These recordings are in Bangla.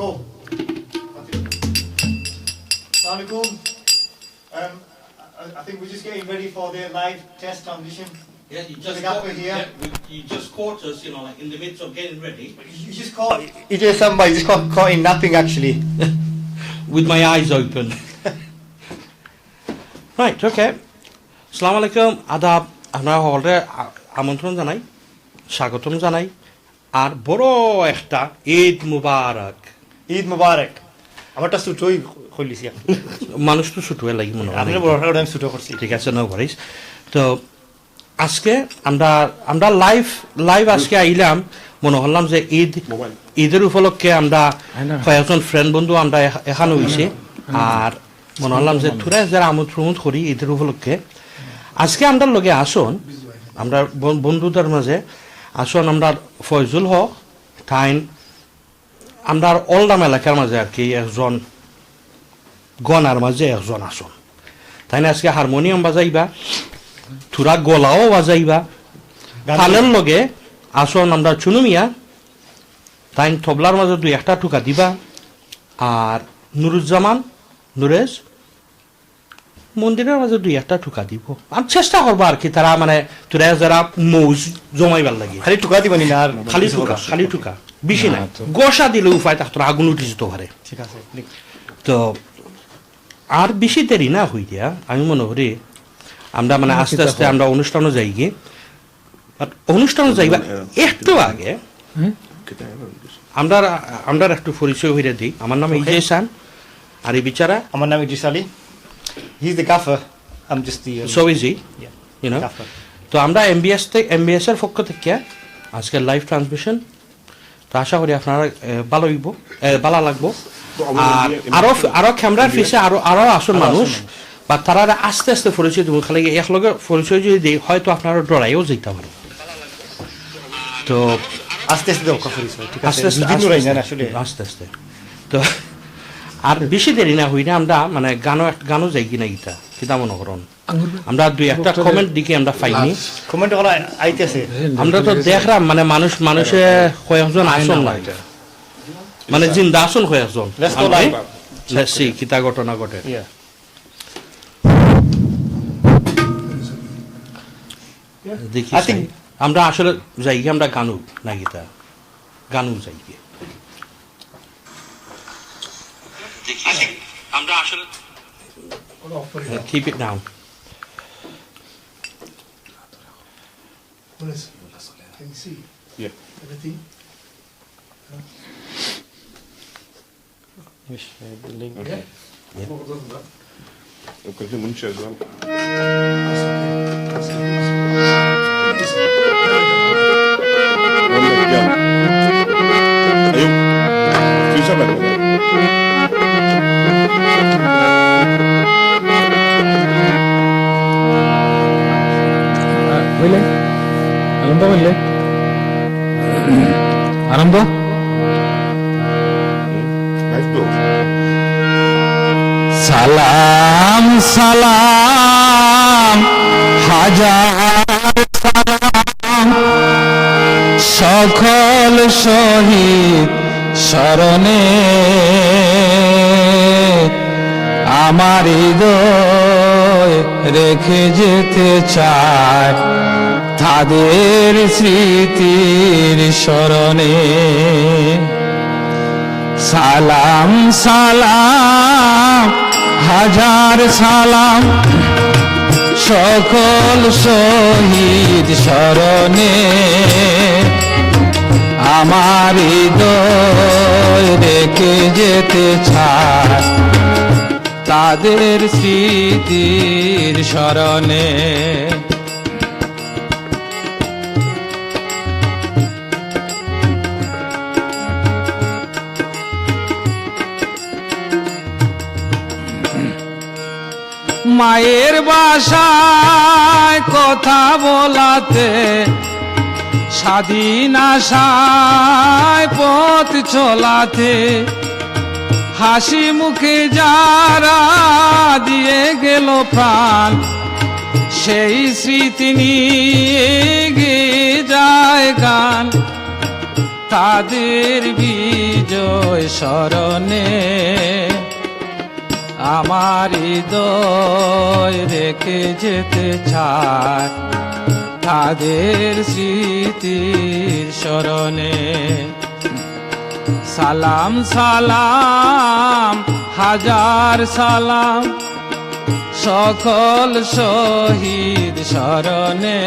Go. Assalamualaikum. I think we're just getting ready for the live test transition. Yeah, you The just gaffer here. you just caught us, like in the midst of getting ready. You just caught. It is somebody just caught in napping actually. With my eyes open. Right, okay. Assalamu alaikum, adab, আপনারা হলে আমন্ত্রণ জানাই, স্বাগতম জানাই, আর বড় একটা ঈদ মুবারক। ঈদ মুবারক। আমারটা ছুটোই কইলিছি। মানুষ তো ছুটোই লাগি মনে হয়। আমি বড়টা আমি ছুটো করছি। ঠিক আছে, নো ওয়ারিস। তো আজকে আমরা লাইভ আজকে আইলাম, মনে হলাম যে ঈদের উপলক্ষে আমরা কয়েকজন ফ্রেন্ড বন্ধু আমরা এখানে হইছি, আর মনে হলাম যে থোড়া যারা আমন্ত্রণ করি ঈদের উপলক্ষে। আজকে আমরা লগে আসুন, আমরা বন্ধুদের মাঝে আসুন, আমরা ফয়জুল হক টাইম, আমরা অলডাম এলাকার মাঝে আর কি একজন গনার মাঝে একজন আসুন, তাই না? আজকে হারমোনিয়াম বাজাইবা, থোড়া গলাও বাজাইবা, তালের লগে আসুন আমরা চুনুমিয়া তাই তবলার মাঝে দুই একটা টুকা দিবা, আর নুরুজ্জামান নুরেজ মন্দিরের মাঝে দুই একটা টুকা দিব। আর চেষ্টা করবো আর কি তারা মানে তোরা যারা মৌজ জমাইবার লাগে। খালি টুকা দিবনি না, আর খালি টুকা বেশি না, গোসা দিলে উপায় তার আগুন উঠে যেতে পারে। ঠিক আছে। তো আর বেশি দেরি না হই দিয়া আমি মনে করি আমরা মানে আস্তে আস্তে আমরা অনুষ্ঠানও যাই গিয়ে, অনুষ্ঠানও যাইবা একটু আগে আমরা একটু পরিচয় হইয়া দিই। আমার নাম ইজেসান, আর এই বিচারা আমার নাম Idris Ali. He's the gaffer. I'm just the so easy, you know. gaffer. তো আমরা এমবিএস এর পক্ষ থেকে আজকে লাইভ ট্রান্সমিশন, তো আশা করি আপনারা ভালো লাগবো। আর আরো ক্যামেরার পিছে আরো আসুন মানুষ, বা তারা আস্তে আস্তে পরিচয় দেবো। খালি একলগে পরিচয় যদি দিই হয়তো আপনারা ডরাইও যেতে পারেন। তো আস্তে আস্তে পরিচয়, ঠিক আছে, আস্তে আস্তে। তো আর বেশি দেরি না হই না, আমরা মানে গানও যাই কিনা গীতা কিতা মনে করুন। আমরা দুই একটা কমেন্ট দিকে আমরা পাইনি, কমেন্ট হলো আইতেছে। আমরা তো দেখলাম মানে মানুষে কয়েকজন আসন না, মানে জিন্দা আসন কয়েকজন। লেটস সি কিতা ঘটনা ঘটে। দেখি আমরা আসলে যাই গিয়ে আমরা গানু না গীতা গানু যাই গিয়ে আমরা আসলে keep it down. What is it? Can you see? Yeah. Everything? Okay. وكل منشأ زمان. أيوه. في سبب. আরম্ভ। সালাম সালাম হাজার সালাম সকল শহীদ স্মরণে আমার হৃদয় রেখে যেতে চায় তাদের স্মৃতির স্মরণে। সালাম সালাম হাজার সালাম সকল শহীদ স্মরণে আমার হৃদয় রেখে যেতে চায় তাদের স্মৃতির স্মরণে। মায়ের বাসায় কথা বলাতে স্বাধীন আশায় পথ চলাতে হাসি মুখে যারা দিয়ে গেল প্রাণ সেই স্মৃতি নিয়ে গেয়ে যায় গান। তাদের বিজয় স্মরণে আমার হৃদয় রেখে যেতে চায় তাদের স্মৃতির স্মরণে। সালাম সালাম হাজার সালাম সকল শহীদ স্মরণে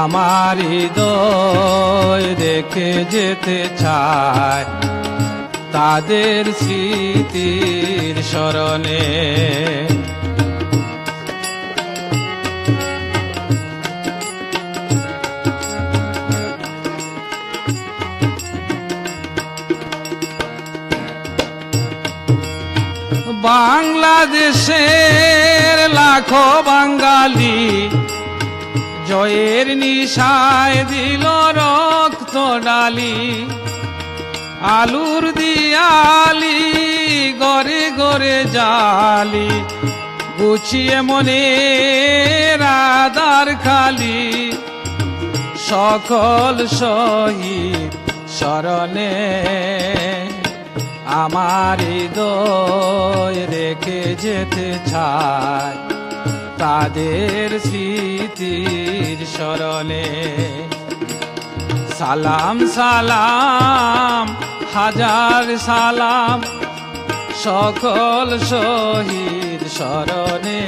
আমার হৃদয় রেখে যেতে চায় তাদের স্মৃতির স্মরণে। বাংলাদেশের লাখো বাঙালি জয়ের নিশায় দিল রক্ত ডালি, আলুর দিয়ালি গড়ে গড়ে জালি গুছিয়ে মনে রাদার খালি সকল শহীদ স্মরণে আমার হৃদয় রেখে যেতে চায় তাদের স্মৃতির স্মরণে। সালাম সালাম হাজার সালাম সকল শহীদ স্মরণে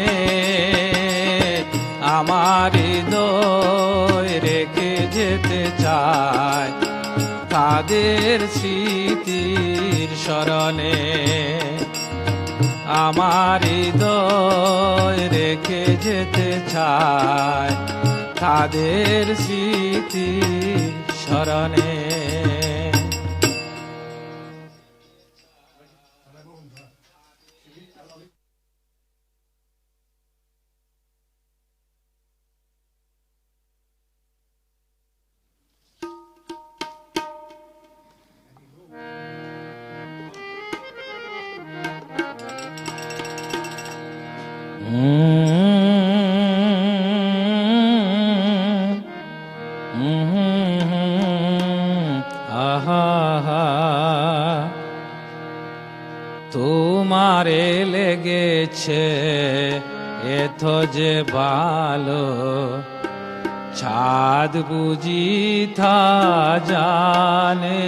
আমার হৃদয় রেখে যেতে চায় তাদের স্মৃতির স্মরণে আমার হৃদয় রেখে যেতে চায় তাদের স্মৃতির স্মরণে। তোমারে লেগেছে এত যে ভালো চাঁদ বুঝি থা জানে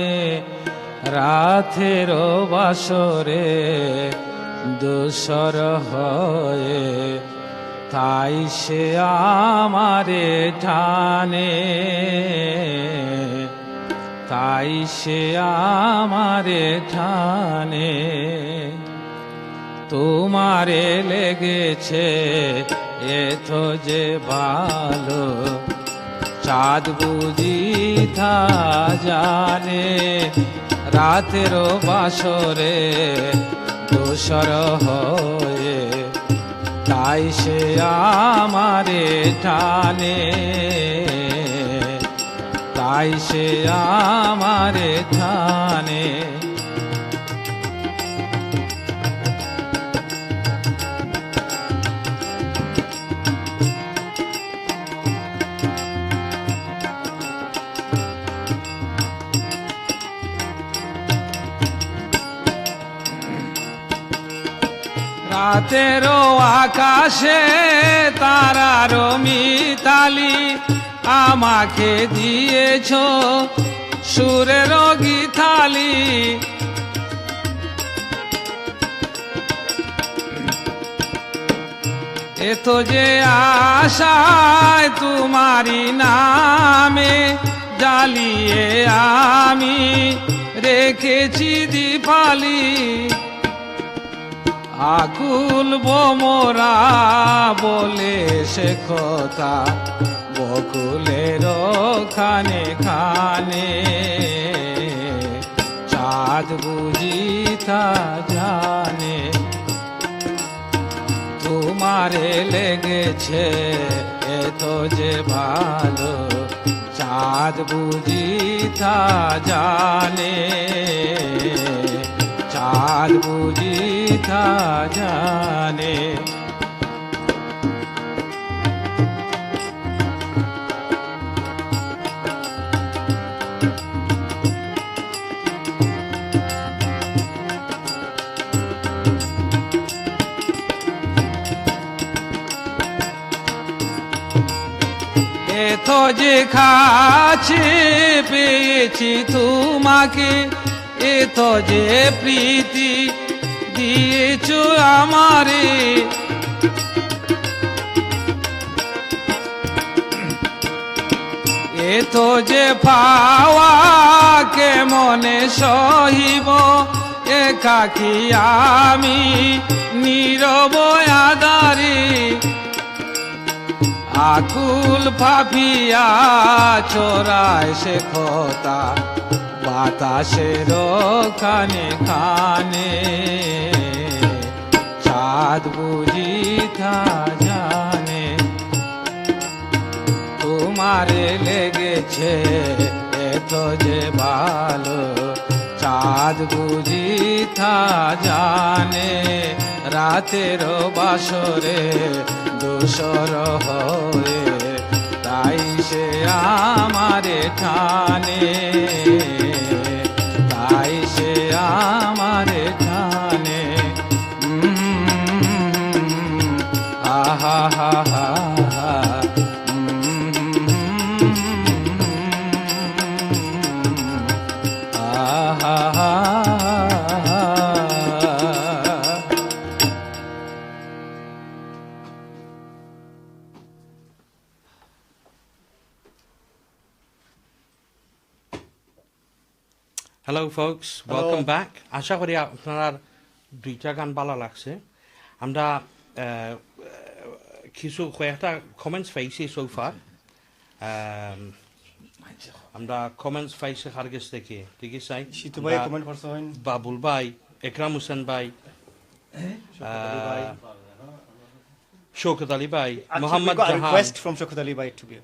রাতের বাসরে দোসর হয়ে তাই সে আমারে টানে তাই সে আমারে টানে তোমারে লেগেছে এত যে ভালো চাঁদ বুঝি থা জানে রাতের বাসরে দোসর হয়ে তাই সে আমারে টানে তাই সে আমারে টানে রাতেরও আকাশে তারার মিতালি আমাকে দিয়েছ সুরের গীতালি এত যে আশায় তোমারি নামে জ্বালিয়ে আমি রেখেছি দীপালি আকুল বোমরা বলে সে কথা বকুলের খানে খানে চাঁদ বুঝি তা জানে তোমারে লেগেছে এত যে ভালো চাঁদ বুঝি তা জানে চাঁদ বুঝি তা জানে এত যে কাছে পেয়েছি তোমাকে, এত যে প্রীতি দিয়েছো আমারে, এত যে পাওয়া কে মনে সহিব, একাকি আমি নীরব আদারে, আকুল ভাবিয়া চোরায় সে কথা বাতাসের খানে খানে, চাঁদ বুঝি থা জানে তোমারে লেগেছে এত যে ভালো, চাঁদ বুঝি থা জানে রাতের বাসরে দোসর হয়ে, তাই সে আমারে ঠানে, তাই সে আমারে ঠানে। আহা হা হা হা, আহা হা হা। Hello folks, welcome back. আশা করি আপনার দুইটা গান ভালো লাগছে। আমরা কিছু কয়েকটা কমেন্টস পাইছি so far. আমরা কমেন্টস পাইছি খারগেস থেকে, ঠিক আছে? শিতু ভাই কমেন্ট করছেন, বাবুল ভাই, একরাম হোসেন ভাই, শৌকত আলী ভাই, মোহাম্মদ জাহান, রিকোয়েস্ট ফ্রম শৌকত আলী ভাই টু বি,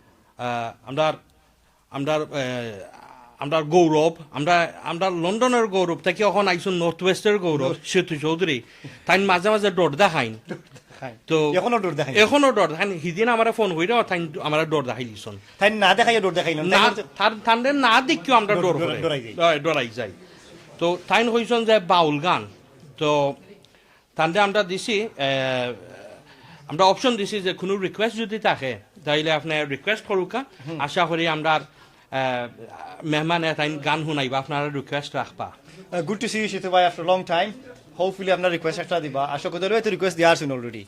আমরা গৌরব, আমরা লন্ডনের গৌরব থেকে এখন আইসুন নর্থ ওয়েস্টের গৌরব সেতু চৌধুরী, তাই মাঝে মাঝে ডর দেখাইন, তো এখনো ডর দেখাই, এখনো ডর দেখাইন। হিদিন আমার ফোন হইরে তাই আমার ডর দেখাই দিছন, তাই না দেখাই ডর দেখাই না, ঠান্ডে না দেখিও আমরা ডরাই যাই। তো তাই হইছন যে বাউল গান, তো তান্ডে আমরা দিছি, আমরা অপশন দিছি যে কোনো রিকোয়েস্ট যদি থাকে তাইলে আপনি রিকোয়েস্ট করুকা, আশা করি আমরা মেহমানে তাই গান শুনাইবা, আপনারা রিকোয়েস্ট রাখবা। গুড টু সি ইউ শিতু ভাই আফটার লং টাইম, হোপফুলি আপনার রিকোয়েস্ট একটা দিবা, আশা করি তো রিকোয়েস্ট দেওয়া আছেন অলরেডি।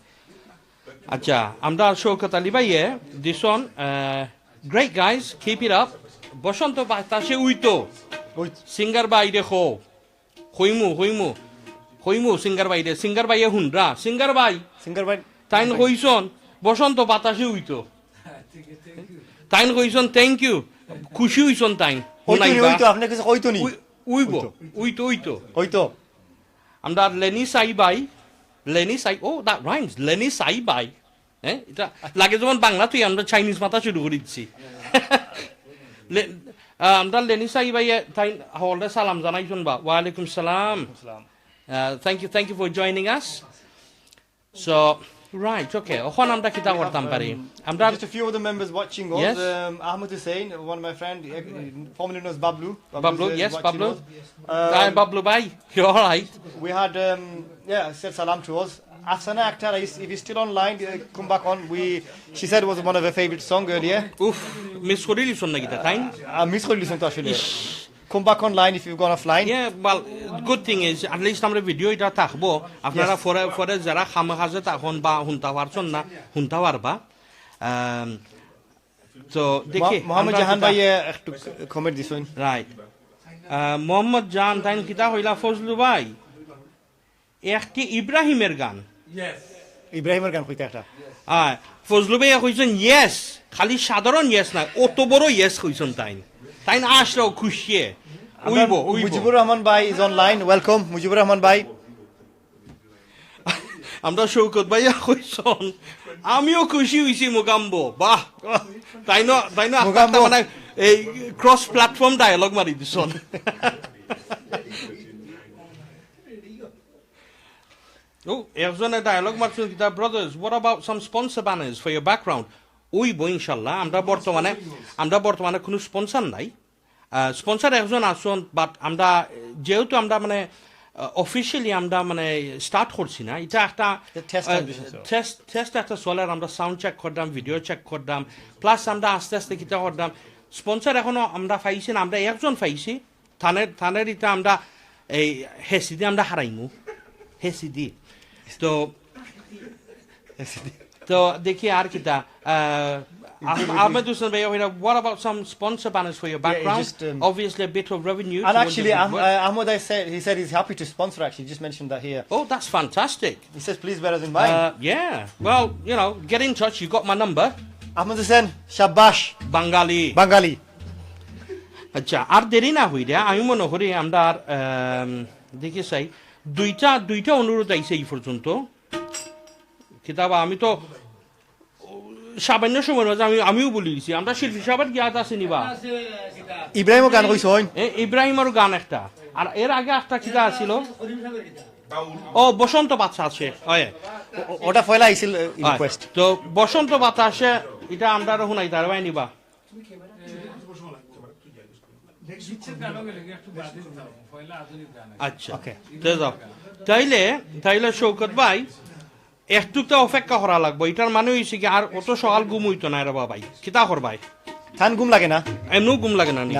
আচ্ছা, আমরা শৌকত আলী ভাইয়ে দিছন, great guys, keep it up, বসন্ত বাতাসে উইতো সিঙ্গার বাইরে খো হইমু হইমু হইমু সিঙ্গার বাইয়ে হুনরা সিঙ্গার ভাই তাইন কইছন বসন্ত বাতাসে উইতো, তাইন কইছন থ্যাংক ইউ, খুশি হইছন তাইন উইতো। আমরা লেনি সাই ও দ্যাট রাইমস, লেনি সাই বাই, হ্যাঁ এটা লাগে যেমন বাংলা তুই আমরা চাইনিজ মাথা শুরু করে দিচ্ছি। আমরা লেনি সাই ভাই তাই হলরে সালাম জানাইছন বা, ওয়ালাইকুম সালাম, thank you for joining us. So right, okay, এখন আমরা কিতা করতাম পারি, আমরা just a few of the members watching us. Yes. Ahmed Hussain, one of my friend, formerly known as Bablu, yes, Bablu. us. Bablu bhai, you all right? We had said salam to us. Afsana Akhtar, if he's still online, come back on. She said it was one of her favorite song earlier. Uff, miss করে লিসন না কিতা তাই? Miss করে listen to actually. Come back online if you've gone offline. Yeah, well, good thing is at least আমরা ভিডিও এটা থাকবো, আপনারা পরে যারা খামখাজে তখন বা হুনতা পারছন না হুনতা পারবা। তো দেখি মোহাম্মদ জাহান ভাই একটু কমেন্ট দিছেন, রাইট। মোহাম্মদ জাহান তাই কিতা হইলা ফজলু ভাই একটি ইব্রাহিমের গান, ইব্রাহিমের গান কইতে একটা, ফজলু ভাই কইছেন ইয়েস, খালি সাধারণ ইয়েস না, অত বড় ইয়েস কইছেন তাই আসলেও খুশি উইবো। মুজিবুর রহমান ভাই is online, welcome Mujibur Rahman ভাই। আমরা শৌকত ভাইয়া কইছন আমিও খুশি হইছি মুগাম্বো, বাহ তাই না মানে এই ক্রস প্ল্যাটফর্ম ডায়ালগ মারি দিছন। Oh, একজনে ডায়ালগ মারছেন কিতা, brothers what about some sponsor banners for your background? Weibo ইনশাআল্লাহ। আমরা বর্তমানে কোনো স্পন্সর নাই, স্পন্সর একজন আসুন, বাট আমরা যেহেতু আমরা মানে অফিসিয়ালি আমরা মানে স্টার্ট করছি না, এটা একটা test transition, so. টেস্ট একটা চলার, আমরা সাউন্ড চেক করলাম, ভিডিও চেক করলাম, প্লাস আমরা আস্তে আস্তে কিতা করলাম, স্পন্সর এখনো আমরা পাইছি না, আমরা একজন পাইছি থানের ইটা আমরা এই হেসিদি আমরা হারাইমু হেসিদি। তো তো দেখি আর কিতা Ahmed Hussain Bhai, what about some sponsor banners for your background? just, Obviously a bit of revenue. And towards actually, your good work. Ahmed, he said he's happy to sponsor. Actually, he just mentioned that here. Oh, that's fantastic. He says, please bear us in mind. Yeah, well, you know, get in touch. You got my number. Ahmed Hussain, Shabash, Bengali. Bengali. আচ্ছা, আর দেরি না হইলে আমি মনে করি আমরা দেখি চাই দুইটা অনুরোধ আইছে এই পর্যন্ত। কিতাবা আমি তো সামান্য সময় মাঝে আমিও বলে দিছি, আমরা শিল্পী সবার জ্ঞাত আছে নিবা Ibrahim Khan কইছো হইন। ইব্রাহিমের গান একটা, আর এর আগে একটা কিতা আছিল, ও বসন্ত বাতাস আছে, ওটা ফয়লা আইছিল রিকোয়েস্ট। তো বসন্ত বাতাসে এটা আমরা শুনাই তার ভাই নিবা। আচ্ছা, তাইলে শৌকত ভাই একটু তো অপেক্ষা করা লাগবে, এটার মানে হয়েছে কি আর অত সকাল ঘুম হইতো না রে বাবাই, কিতা করবাই থান ঘুম লাগে না, এমনিও ঘুম লাগে না নি,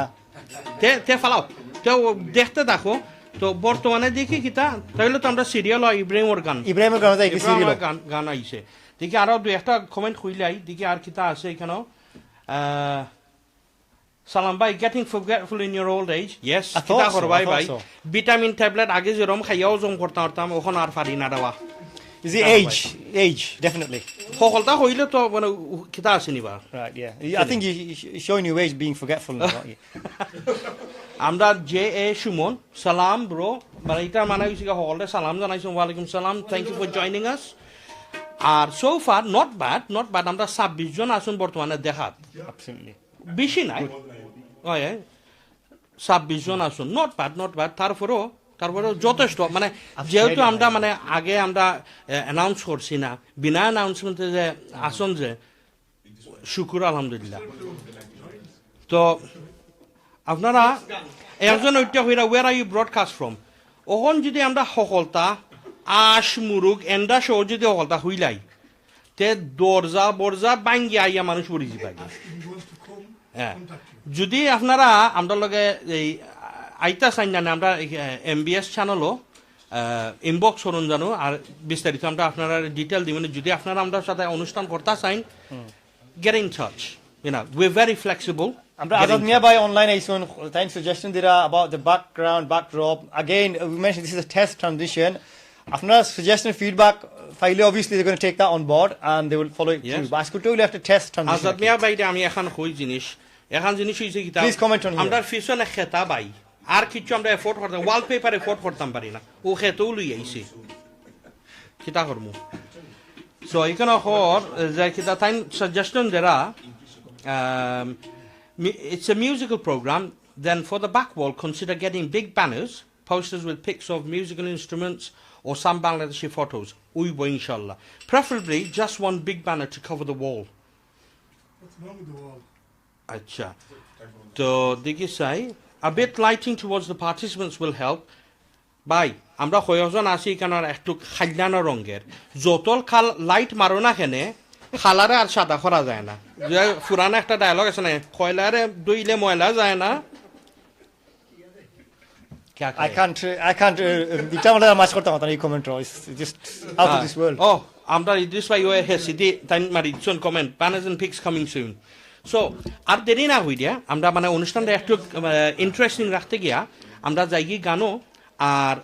তে ফালাও তো দেখতে দেখো। তো বর্তমানে দেখি কিতা তাইলে তো আমরা সিরিয়াল হয় ইব্রাহিমের গান, গান আইছে দেখি, আরো দুই একটা কমেন্ট হইলাই দেখি আর কিতা আছে এখানেও। সালাম ভাই, getting forgetful in your old age, yes কিতা করবাই ভাই, ভিটামিন ট্যাবলেট আগে যেরকম খাইয়াও জম করতাম ওখন আর পারি না দেওয়া। Is it age? Definitely. সকলটা হইলে তো মানে কিতা আছে নিবা। Right, yeah. I think you're showing your age being forgetful now, aren't you? আমরা জে এ সুমন, সালাম ব্রো, মানে এটার মানে হইছে সকলটা সালাম জানাইছো, ওয়ালাইকুম সালাম, thank you for joining us. আর সো ফার নট ব্যাড, আমরা 26 জন আসুন বর্তমানে দেখাত, Absolutely. বেশি নাই, 26 জন আসুন, নট ব্যাড। তারপরেও যথেষ্ট, মানে যেহেতু আমরা মানে আগে আমরা অ্যানাউন্স করছি না, বিনা অ্যানাউন্সমেন্টে যে আসুন যে শুকুর আলহামদুলিল্লাহ। তো আপনারা একজন ঐত্য হইরা where are you broadcast from, ওখন যদি আমরা সকলতা আশ মুরুগ এন্ডা শো যদি সকলতা হইলাই তে দরজা বাঙ্গি আইয়া মানুষ পরিচি পাই। হ্যাঁ, যদি আপনারা আমরা লগে এই আইতা চাই না, আমরা MBS চ্যানেলও ইনবক্স করুন জানো, আর বিস্তারিত আমরা আপনারা ডিটেল দিবেন। যদি আপনারা আমরা সাথে অনুষ্ঠান করতে চাইন, get in touch, you know, we're very flexible. আমরা আজাদ মিয়া ভাই অনলাইন আইসুন, টাইম সাজেশন দিরা about the backdrop. Again, we mentioned this is a test transition. আপনার suggestion feedback ফাইলে obviously they're going to take that on board and they will follow it through. But আজকে we have to test transition. Azad Miah ভাই আমি এখন জিনিস হইছে কি Please comment on here. আমরা পিছনে খেতা ভাই আর কিছু আমরা এফোর্ট করতাম, ওয়ালপেপার এফোর্ট করতাম পারি না, ও খেতেও লই আইছে কিতা করমু। সো এখানে হর যে কিতা টাইম সাজেশন দেরা, it's a musical program, then for the back wall consider getting big banners, posters with pics of musical instruments or some Bangladeshi photos, uibo inshallah, preferably just one big banner to cover the wall. What's wrong with the wall? Acha, to digi say a bit lighting towards the participants will help. Bye. আমরা কয়েকজন আছি কেন একটু খাইলানো রঙের, যতল খাল লাইট মারো না কেনে খালারে আর সাদা করা যায় না। যে পুরানো একটা ডায়লগ আছে না, কয়লারে দইলে ময়লা যায় না। I can't এটা আমরা মাছ করতে পারতাম এই comment, it's just out of this world. Oh, আমরা ইদ্রিস ভাই ওয়ে হেসিদি টাইম মারি চন comment, panels and pics coming soon. So আর দেরি না হইয়া আমরা মানে অনুষ্ঠানটা একটু ইন্টারেস্টিং রাখতে গিয়া আমরা যাই গানো, আর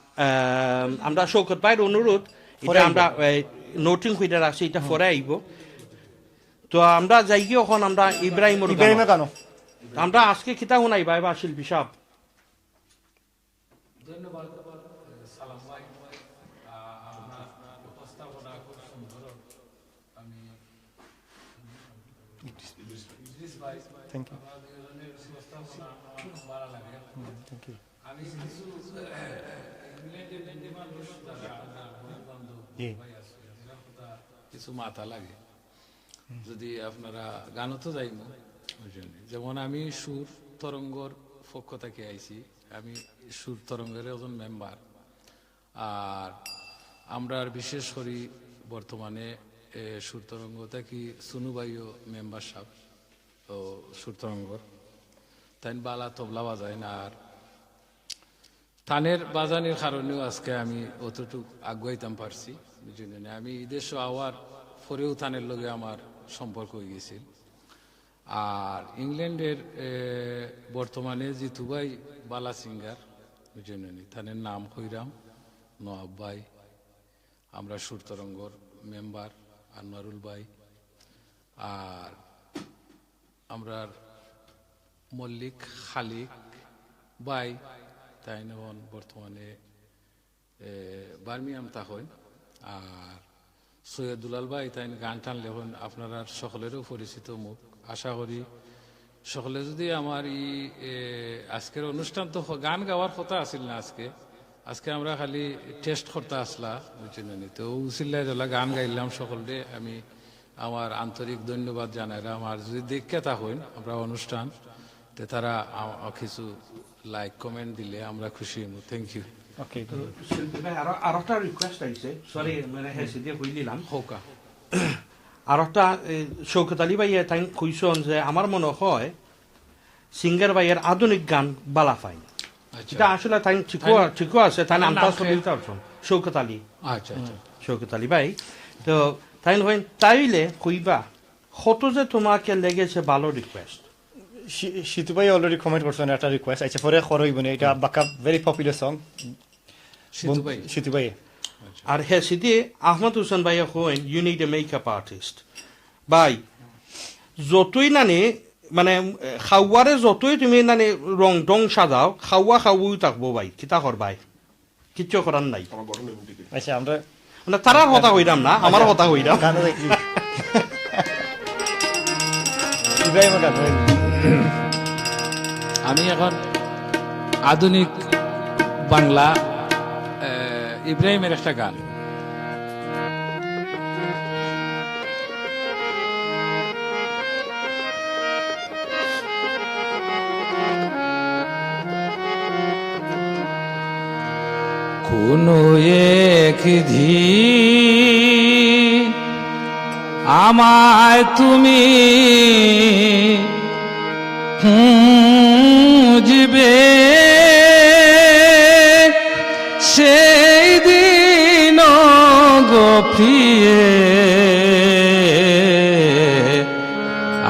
আমরা শৌকত ভাইয়ের অনুরোধ এটা আমরা নোটিং হইতে রাখছি, এটা পরে আইব। তো আমরা যাই গিয়ে এখন আমরা ইব্রাহিমের গানো আমরা আজকে খিতা শুনাই ভাই বা শিল্পী সাহেব। ধন্যবাদ সালাম ভাই, আপনার উপস্থাপনা খুব সুন্দর। আমি ইদ্রিস ভাই, থ্যাংক ইউ, আপনাদের দুজনের উপস্থাপনা আমার খুব ভালো লাগে। Thank you. আমি কিছু ইংল্যান্ডের মানুষ যারা আপনার বন্ধু ভাই আছে, এরা কথা কিছু মাথা লাগে। যদি আপনারা গানও তো যাইব, যেমন আমি সুর তরঙ্গর পক্ষ থেকে আইছি, আমি সুর তরঙ্গের একজন মেম্বার। আর আমরা বিশেষ করি বর্তমানে সুরতরঙ্গ থাকি সুনুবাইও মেম্বারশিপ ও সুরতরঙ্গর তাই বালা তবলা বাজায় না আর তানের বাজানির কারণেও আজকে আমি অতটুকু আগুয়াইতাম পারছি বুঝলেন আমি ঈদের আওয়ার পরেও তানের লগে আমার সম্পর্ক হয়ে গেছিল আর ইংল্যান্ডের বর্তমানে জিতু ভাই বালা সিঙ্গার বুঝলেন তানের নাম কইরাম নওয়াব ভাই আমরা সুরতরঙ্গর মেম্বার আনোয়ারুল ভাই আর আমরা মল্লিক খালিক ভাই তাই নন বর্তমানে বার্মিয়াম তাহন আর সৈয়দ দুলাল ভাই তাই গান টান লেখন আপনারা সকলেরও পরিচিত মুখ আশা করি সকলে যদি আমার এই আজকের অনুষ্ঠান তো গান গাওয়ার কথা আসিল না আজকে আমরা খালি টেস্ট করতে আসলা বুঝলেন তো উচিল্লায় জলা গান গাইলাম সকলকে আমি আমার আন্তরিক ধন্যবাদ জানাইলাম আর যদি দেখে তা হইন আমরা অনুষ্ঠান তে তারা কিছু লাইক কমেন্ট দিলে আমরা খুশি হব থ্যাংক ইউ ওকে শিল্পী ভাই আর একটা রিকোয়েস্ট আইছে সরি মানে হেসে দিয়ে কই দিলাম হোকা আর একটা শৌকত আলী ভাইয়ে তাই কইসন যে আমার মনে হয় সিঙ্গার ভাইয়ের আধুনিক গান বালা পাই এটা আসলে তাই ঠিকও আছে তাই নামটা বলতে পারছেন শৌকত আলী আচ্ছা আচ্ছা শৌকত আলী ভাই তো তাই হইন তাইলে কইবা কত যে তোমাকে লেগেছে ভালো রিকোয়েস্ট সিতু ভাই অলরেডি কমেন্ট করছেন একটা রিকোয়েস্ট আচ্ছা পরে খরইব না এটা বাকা ভেরি পপুলার সং সিতু ভাই আর হ্যাঁ সিদি আহমদ হোসেন ভাইয়া হইন you need a makeup artist ভাই যতই নানি মানে খাওয়ারে যতই তুমি নানি রং টং সাজাও খাওয়াই থাকবো ভাই কিতা করবাই কিচ্ছু করার নাই আমার বড় নেই টিকিট আচ্ছা আমরা মানে তারার কথা হইরাম না আমার কথা হইরাম গান দেখি ইব্রাহিম গান আমি এখন আধুনিক বাংলা ইব্রাহিমের একটা গান কোনো একদিন আমায় তুমি খুঁজবে সেই দিন গফিয়ে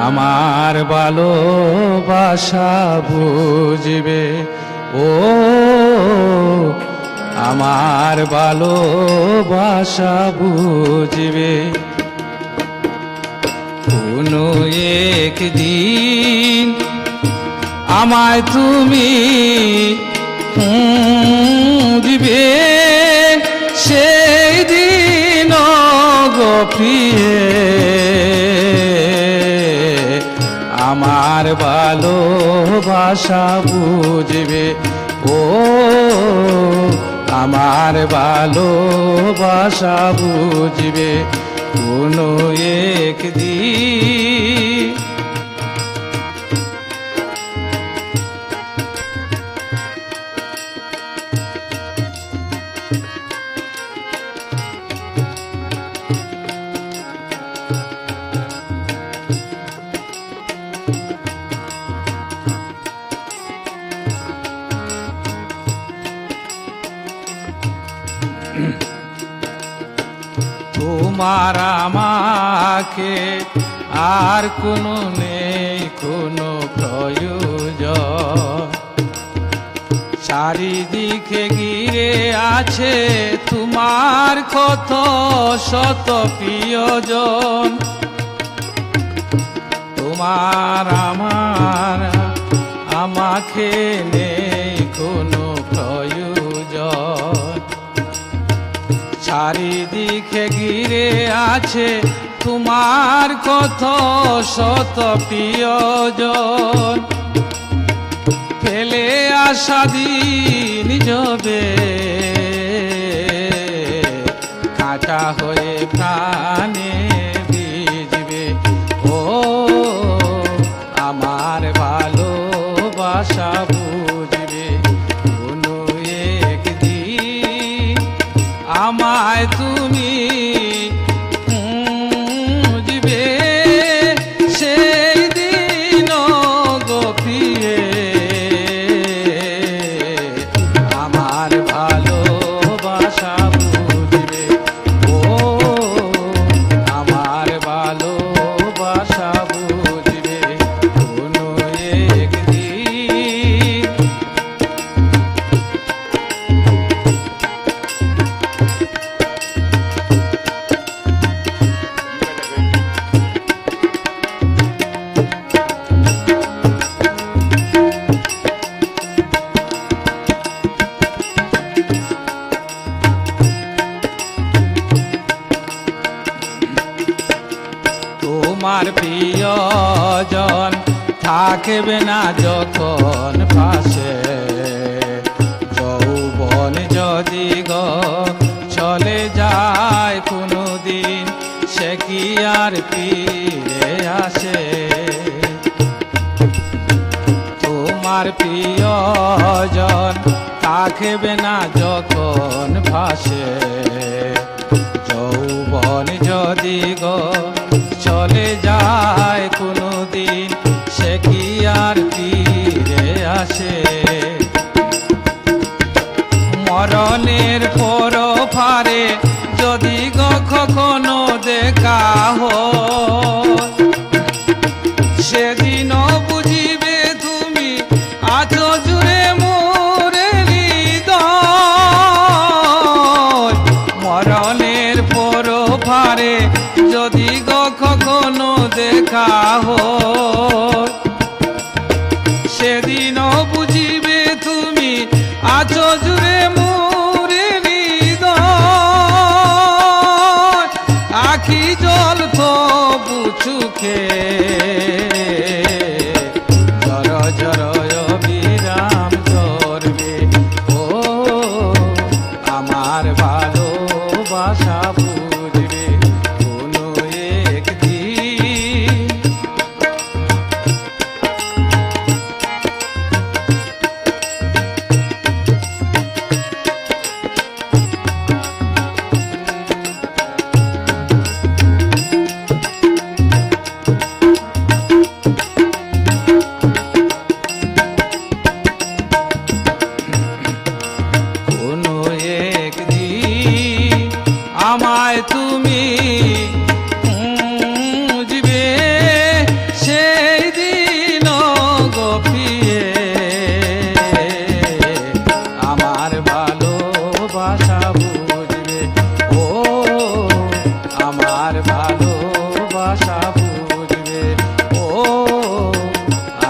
আমার ভালোবাসা বুঝবে ও আমার ভালোবাসা বুঝবে কোনো একদিন আমায় তুমি খুঁজবে সেই দিন গফিয়ে আমার ভালোবাসা বুঝবে ও আমার ভালোবাসা বুঝবে কোনো একদিন তোমার আমাকে আর কোনো নেই কোনো প্রয়োজন চারিদিকে ঘিরে আছে তোমার কত শত প্রিয়জন তোমার আমার আমাকে নেই কোনো প্রয়োজন চারিদিকে ঘিরে আছে তোমার কত শত প্রিয়জন ফেলে আসা দিন যাবে কাঁটা হয়ে প্রাণে ভিজবে ও আমার ভালোবাসা বুঝবে কোনো একদিন আমায় তুমি বুঝবে সেই দিন গোপিয়ে আমার ভালোবাসা বুঝবে ও আমার ভালোবাসা বুঝবে কোনো একদিন তোমার প্রিয়জন থাকবে না যখন পাশে যৌবন যদি গো চলে যায় কোনো দিন সে কি আর ফিরে আসে তোমার প্রিয়জন থাকবে না যখন ভাসে যৌবন যদি গো চলে যায় কোনো দিন সে কি আর ফিরে আসে মরণের পর ফারে যদি গো কখনো দেখা হয় সেদিনও বুঝিবে তুমি আছো জুড়ে মোরে হৃদয় মরণের পর ফারে যদি গো কখনো দেখা হয় সেদিনও বুঝিবে তুমি আছো জুড়ে মোরে হৃদয় আখি জল তো বুঝুকে জর জর বিরাম ধরবে ও আমার ভালোবাসা বুঝবে কোনো একদিন কোনো একদিন আমায় তুমি বুঝবে সেই দিন গোপিয়ে আমার ভালোবাসা বুঝবে ও আমার ভালোবাসা বুঝবে ও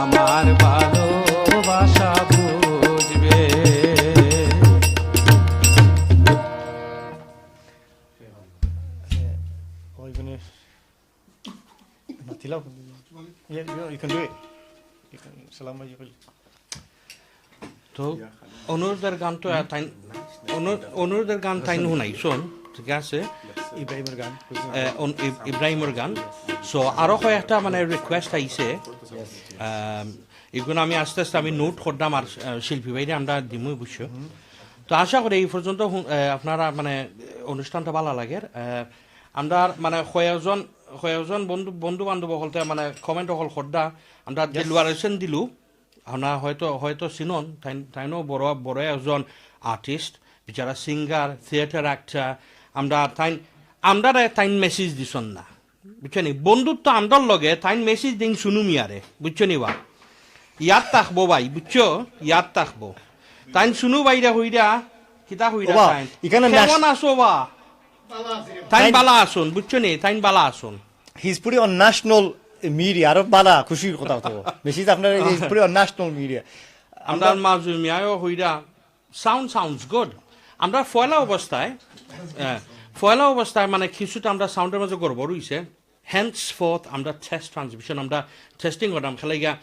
আমার ভালোবাসা বুঝবে Or you gonna Matila? Yeah, you can do it. You can Salam alaikum. তো অনুরোধের গান তো অনুরোধের গান তাই শুনাই শোন ঠিক আছে Ibrahim Organ. ইব্রাহিমের গান সো আরো কয়েকটা মানে রিকোয়েস্ট আইছে এগুলো আমি আস্তে আস্তে আমি নোট করলাম আর শিল্পী ভাইরে আমরা দিমই বুঝছো তো আশা করি এই পর্যন্ত আপনারা মানে অনুষ্ঠানটা ভালো লাগে আমরা মানে কয়েকজন বন্ধু বান্ধব হলতে মানে কমেন্ট হল খদ্দা আমরা দিলওয়ার হোসেন দিলু আমরা হয়তো চিনন তাইনও বড় একজন আর্টিস্ট বিচারা সিঙ্গার থিয়েটার অ্যাক্টার আমরা তাইন মেসেজ দিছন না বুঝছেনি বন্ধুত্ব আমরার লগে তাইন মেসেজ দিন শুনুমি আরে বুঝছনি বা ইয়াদ থাকবো ভাই বুঝছো ইয়াদ থাকবো তাইন শুনু বাইরা হইরা কিতা হইরা ওবা, তাইন এখানে কেমন আছো বা তাইন বালা আসুন বুঝছনি তাইন বালা আসুন He's putting on national media. Arab bala খুশির কথা তো মেসেজ আপনার he's putting on national media. আমরা মাজুমিয়াও হইরা সাউন্ডস গুড আমরা পয়লা অবস্থায় মানে কিছুটা আমরা সাউন্ডের মাঝে গড়বড় হইছে হ্যান্ডস ফোর্থ আমরা টেস্ট ট্রান্সমিশন আমরা টেস্টিং করলাম খেলে গিয়া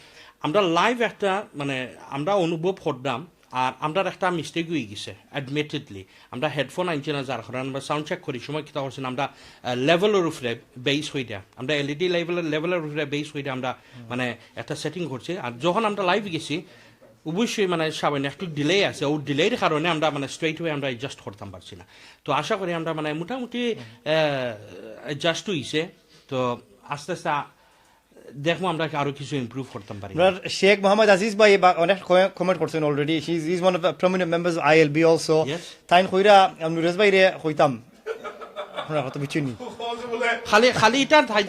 আমরা লাইভ একটা মানে আমরা অনুভব করলাম আর আমরা একটা মিস্টেক হয়ে গেছে অ্যাডমিটেডলি আমরা হেডফোন আনছি না যার কারণে আমরা সাউন্ড চেক করি সময় কিতা করছি আমরা লেভেলের উপরে বেস হইটা আমরা এলইডি লেভেলের উপরে বেস হইটা আমরা মানে একটা সেটিং করছি আর যখন আমরা লাইভ গেছি অবশ্যই মানে সামান্য একটু ডিলে আছে, ও ডিলের কারণে আমরা মানে স্ট্রেট ওয়ে আমরা অ্যাডজাস্ট করতাম পারছি না। তো আশা করি আমরা মানে মোটামুটি অ্যাডজাস্ট হইছে। তো আস্তে আস্তে দেখবো আমরা আরো কিছু ইমপ্রুভ করতাম পারি। আপনার শেখ মোহাম্মদ আজিজ ভাই অনেক কমেন্ট করছেন already, he is one of the prominent members of ILB also. Yes. তাইন কইরা নুরেশ ভাই রে কইতাম আপনারা কত কিছু নি খালি খালি এটা তাই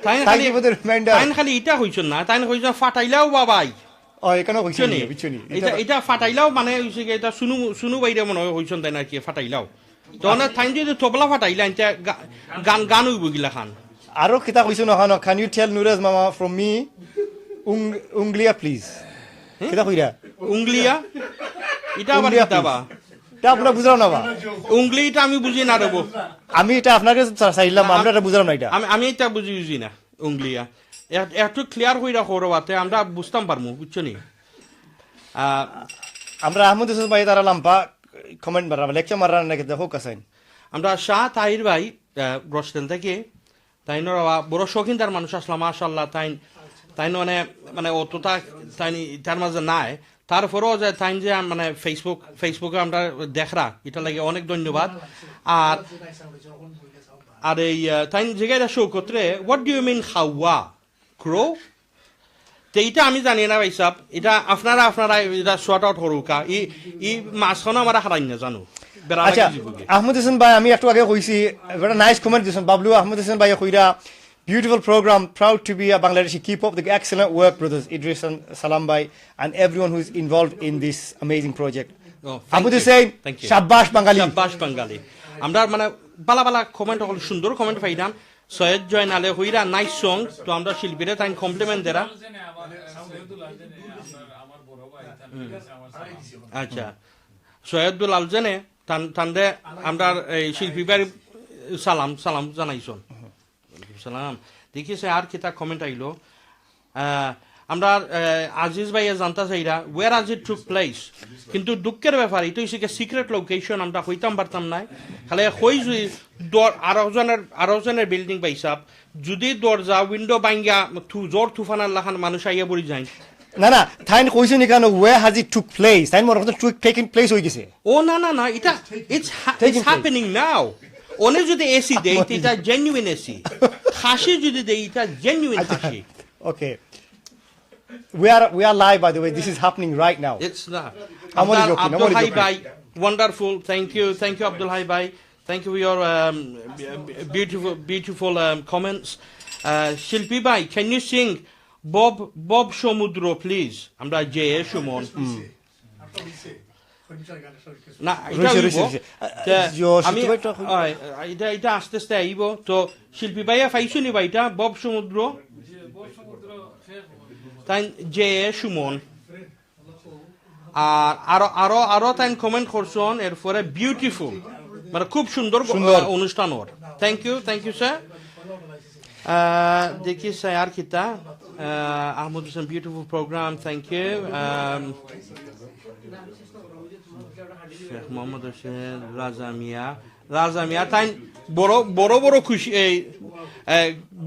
Thank you for the reminder. খালি এটা হইছেন না, তাই হইছেন ফাটাইলাও বাবাই ও এখানে কইছি বুঝছনি? নি বুঝছনি এটা এটা ফাটাইলাও মানে হইছে কি এটা শুনু বাইরে মনে হয় হইছেন তাই না কি ফাটাইলাও তো না তাই যদি তবলা ফাটাইলা এটা গান গান হইব গিলা খান। আরো কিতা কইছো না খান, can you tell Nurez mama from me unglia please কিতা কইরা উংলিয়া এটা আবার Unglia, কিতাবা এটা আপনারা বুঝলাম না বা উংলিটা আমি বুঝি না দেবো, আমি এটা আপনাকে চাইলাম, আমরা এটা বুঝলাম না এটা। আমি এটা বুঝি না উংলিয়া একটু ক্লিয়ার হইরা করবাতে আমরা বুঝতাম পারমু বুঝছনি। আমরা আহমদ হোসেন ভাই তারা লাম্পা কমেন্ট মারা লেকচার মারা নাকি দেখো কাসাইন আমরা শাহ তাহির ভাই ব্রস্টেল থেকে তাই বড় শৌখিন তার মানুষ আসলাম মাশাল্লাহ, তাই মানে মানে অতটা তাই তার মাঝে নাই, তারপরেও যে তাই যে মানে ফেসবুকে আমরা দেখরা এটা লাগে অনেক ধন্যবাদ। আর আর এই তাই জায়গায় শো করতে হোয়াট ডু ইউ মিন হাওয়া ক্রো, তো এটা আমি জানি না ভাই সাহেব, এটা আপনারা এটা শর্ট আউট করুকা ই মাঝখানে আমরা হারাই না জানো। আচ্ছা আহমদ হোসেন ভাই আমি একটু আগে কইছি একটা নাইস কমেন্ট দিয়েছেন বাবলু আহমদ হোসেন ভাই কইরা beautiful program, proud to be a Bangladeshi, keep up the excellent work brothers Idris and Salam bhai and everyone who is involved in this amazing project. Ahmad Hussain shabash Bengali, shabash Bengali আমরা মানে বালা বালা কমেন্ট হল সুন্দর কমেন্ট পাইলাম। সৈয়দ জয়ন আলে হইরা নাইস সং, তো আমরা শিল্পীরা তাই কমপ্লিমেন্ট দেরা। আচ্ছা সৈয়দুল আলজেনে তান্ডে আমরা এই শিল্পী বাড়ি সালাম জানাইছন সালাম। দেখিছে আর কিতা কমেন্ট আইলো, আমরা আজিজ ভাইয়া জানতা চাইরা ওয়ার আজ ইট টুক প্লেস, কিন্তু দুঃখের ব্যাপার এটা হচ্ছে সিক্রেট লোকেশন, আমরা হইতাম পারতাম নাই। খালি হই আরো জনের বিল্ডিং পাইসাব যদি দরজা উইন্ডো ভাঙ্গা জোর তুফানার লাখান মানুষ আইয়া পড়ি যায় না না থাইন কইছেন কেন ওয়ার হাজ ইট টুক প্লেস, তাই মনে হচ্ছে টেকিং প্লেস হই গেছে। ও না না না এটা ইটস হ্যাপেনিং নাও। ওনে যদি এসি দেই এটা জেনুইন এসি, খাসি যদি দেই এটা genuine Khasi. Okay we are live by the way, this is happening right now. It's not. I'm only joking, I'm only Abdul Hai joking. Bhai, wonderful. Thank you Abdul Hai Bhai. Thank you for your beautiful comments. Shilpi Bhai, can you sing Bob Somudro please? আমরা জে সুমন না এটা আস্তে আস্তে আইব। তো শিল্পী ভাইয়া পাইছো নি ভাইটা বব সমুদ্র তাই জে সুমন, আর আরো আরো আরো তাই কমেন্ট করছেন এরপরে বিউটিফুল মানে খুব সুন্দর অনুষ্ঠান ওর। Thank you sir. দেখি স্যার আর কিতা Ahmed Hossain beautiful program, thank you. Sheikh Mohammad Hossain Raja Mia তাই বড় খুশি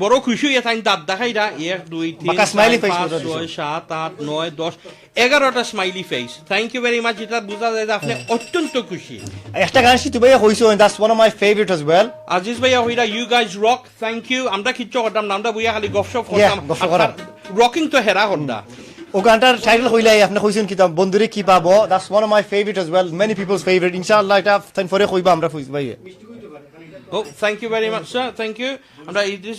বড় খুশি হয়ে তাই দাঁত দেখাইরা 1 2 3 4 5 6 7 8 9 10 11টা smiley face. Thank you very much. এটা বুঝা যায় আপনি অত্যন্ত খুশি। একটা গান শিতু ভাইয়া কইছো, that's one of my favourite as well. Aziz ভাইয়া হইরা you guys rock, thank you. আমরা কিচ্ছু করতাম না, আমরা বইয়া খালি গপশপ করতাম, রকিং তো হেরা হন্ডা। ও গানটার টাইটেল হইলাই আপনি কইছেন কি বন্ধুরে কি পাবো, that's one of my favourite as well, many people's favorite. ইনশাআল্লাহ এটা তাই পরে কইবা আমরা ফুইজ ভাইয়া। Oh, thank you very much, sir. Thank you. আমরা Idris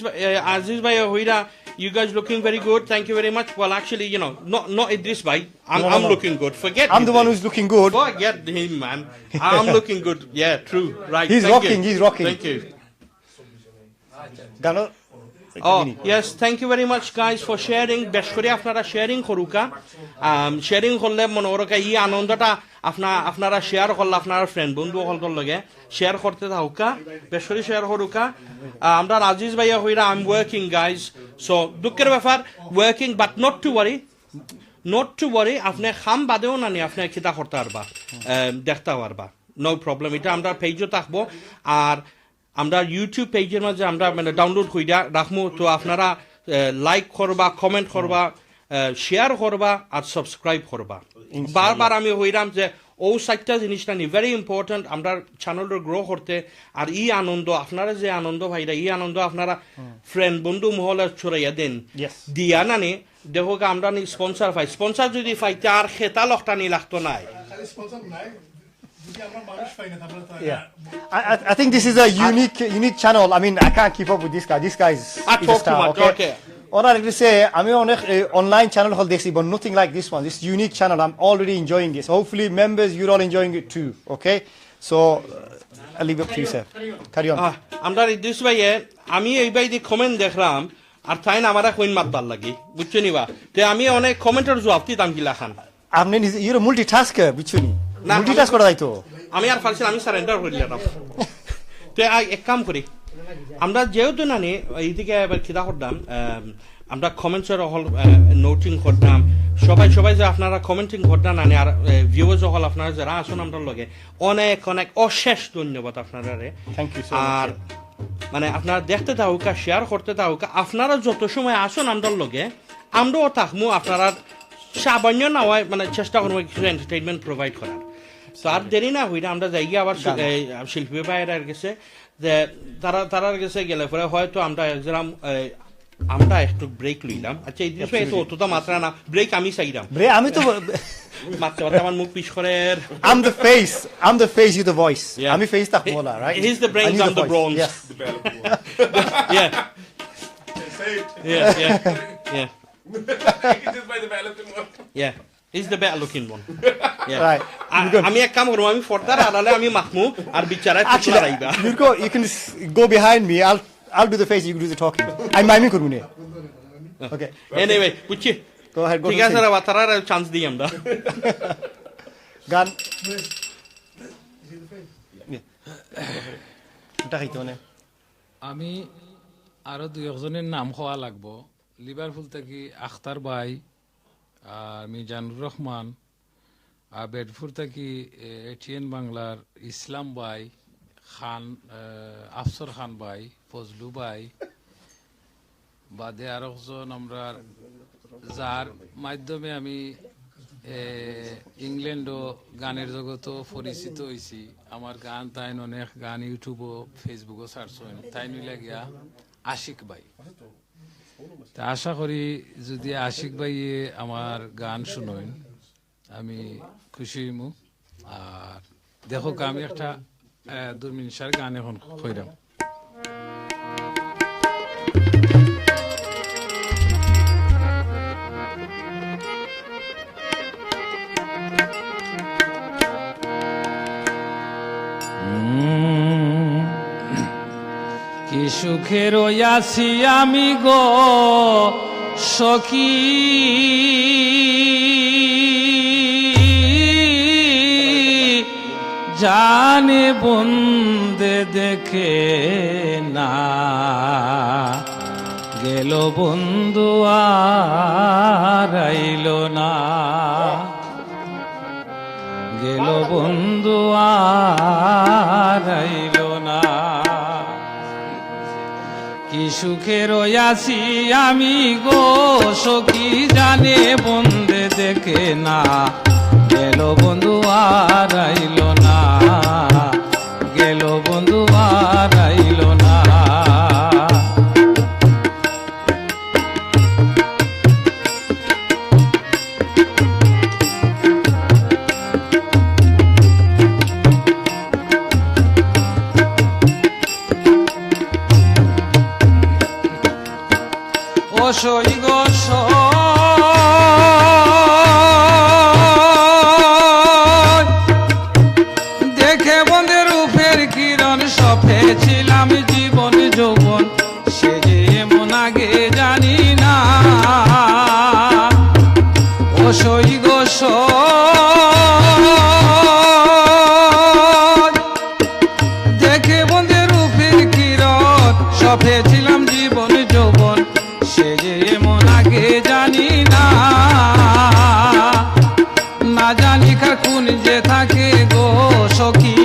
Aziz bhai hoira, you guys looking very good. Thank you very much. Well, actually, you know, not Idris bhai. I'm looking good. Forget. I'm the one who's looking good. Forget him, man. I'm looking good. Yeah, true. Right. He's Thank rocking. you. He's rocking. Thank you. গানো Oh, yes, thank you very much guys for sharing. বেশ করে আপনারা শেয়ারিং করুকা, শেয়ারিং করলে মনে করুকা এই আনন্দটা আপনারা শেয়ার করলে আপনার ফ্রেন্ড বন্ধু সকলের লগে শেয়ার করতে থাকুকা, বেশ করে শেয়ার করুকা। আমরা আজিজ ভাইয়া হইরা I am working guys, so দুঃখের ব্যাপার working but not to worry. আপনি খাম বাদেও না নি আপনি খিতা করতে পারবা, দেখতে পারবা, নো প্রবলেম। এটা আমরা পেজও থাকবো, আর আমরা ইউটিউব পেজের মাঝে আমরা মানে ডাউনলোড কইরা রাখবো। তো আপনারা লাইক করবা, কমেন্ট করবা, শেয়ার করবা আর সাবস্ক্রাইব করবা বারবার আমি হইরাম যে ও সাইটটা জিনিসটা নি ভেরি ইম্পর্টেন্ট আমরা চ্যানেলটা গ্রো করতে আর ই আনন্দ আপনারা যে আনন্দ ভাইরা ই আনন্দ আপনারা ফ্রেন্ড বন্ধু মহলে ছড়াইয়া দেন Yes. দিয়া নানি দেখো আমরা নি স্পন্সর পাই স্পন্সর যদি পাইতে আর খেতা লখটা নি লাগতো নাই খালি স্পন্সর নাই যদি আমরা মানুষ পাই না তাহলে তো Yeah. I think this is a unique channel. I mean, I can't keep up with this guy. This guy is I is a talk too star, much, okay. All I like to say, আমি অনেক online channel হল দেখছি, but nothing like this one. This unique channel, I'm already enjoying this. Hopefully, members, you're all enjoying it too. Okay, so I'll leave it up to you, sir. Carry on. আমরা ইদ্রিস ভাইয়ে আমি এই ভাই দিয়ে কমেন্ট দেখলাম আর তাই না আমার কইন মাতবার লাগি বুঝছো নিবা তে আমি অনেক কমেন্টের জবাব দিতাম গিলা খান আপনি you're a multitasker, বুঝছনি? না, Multitask করা যাইতো। আমি আর পারছি না, আমি সারেন্ডার করে দিলাম তে এক কাম করি আমরা যেহেতু নানি এইদিকে এবার খিদা করতাম আমরা কমেন্টসের হল নোটিং করতাম সবাই যে আপনারা কমেন্টিং করতাম নানি আর ভিউয়ার্স হল আপনারা যারা আসুন আমরা লগে অনেক অশেষ ধন্যবাদ আপনারা Thank you so much. আর মানে আপনারা দেখতে থাকুকা শেয়ার করতে থাকুকা আপনারা যত সময় আসুন আমাদের লগে আমরাও থাকবো আপনারা সামান্য না হয় মানে চেষ্টা করবো কিছু এন্টারটেইনমেন্ট প্রোভাইড করার তো আর দেরি না হইলে আমরা যাই আবার শিল্পী ভাইয়ের গেছে যে তারা গেছে গেলে পরে হয়তো আমরা একটু ব্রেক লইলাম আচ্ছা এই জিনিস তো অতটা মাত্রা না ব্রেক আমি চাইলাম আমি তো মাত্রা আমার মুখ পিছ করে I'm the face, you the voice. Yeah. আমি face tak mola, right? He's the brains, And you I'm the voice. bronze. Yes. yeah Say it. yeah Just by the ballot and what? yeah he's the better looking one yeah Right. আমি এক কাম করবো আমি ফর্দার আড়ালে আমি মাখমু আর বিচারায় Actually, রাইবা you can go behind me. I'll do the face, you do the talking. I'm miming করবো নে। Okay. anyway বুঝছি Go ahead, go ঠিক to আছে the রে বাতারার চান্স দিই আমরা গান। এটা খাইতো না। আমি আরো দুই একজনের নাম হওয়া লাগবো লিভারপুল থেকে আখতার ভাই আর মিজানুর রহমান আর বেডফুর থেকে এটিএন বাংলার ইসলাম ভাই খান আফসর খান ভাই ফজলু ভাই বাদে আর একজন আমরা যার মাধ্যমে আমি ইংল্যান্ডও গানের জগতও পরিচিত হয়েছি আমার গান তাই অনেক গান ইউটিউবও ফেসবুকও সার্চ হয় তাই নিলে গিয়া আশিক ভাই তা আশা করি যদি আশিক ভাইয়ে আমার গান শুনেন আমি খুশি হইমু আর দেখো আমি একটা দুর্মিনসার গান এখন কইরাম কি সুখে রয়াছি আমি গো সখী জানে বন্দে দেখে না গেল বন্ধু আর আইল না গেল বন্ধু আর আইল না কি সুখে রয়াছি আমি গো সখী জানে বন্দে দেখে না গেল বন্ধু আর আইল না গেল বন্ধু আর আইল না সই গো দেখে বন্ধের রূপের কিরণ সফে ছিলাম জীবন যৌবন সে যে এমন আগে জানি না ও সই গো দেখে বন্ধের রূপের কিরণ সফে ছিলাম জীবন যৌবন সে যে এমন আগে জানি না না জানি কাকুন যে থাকে গো সখী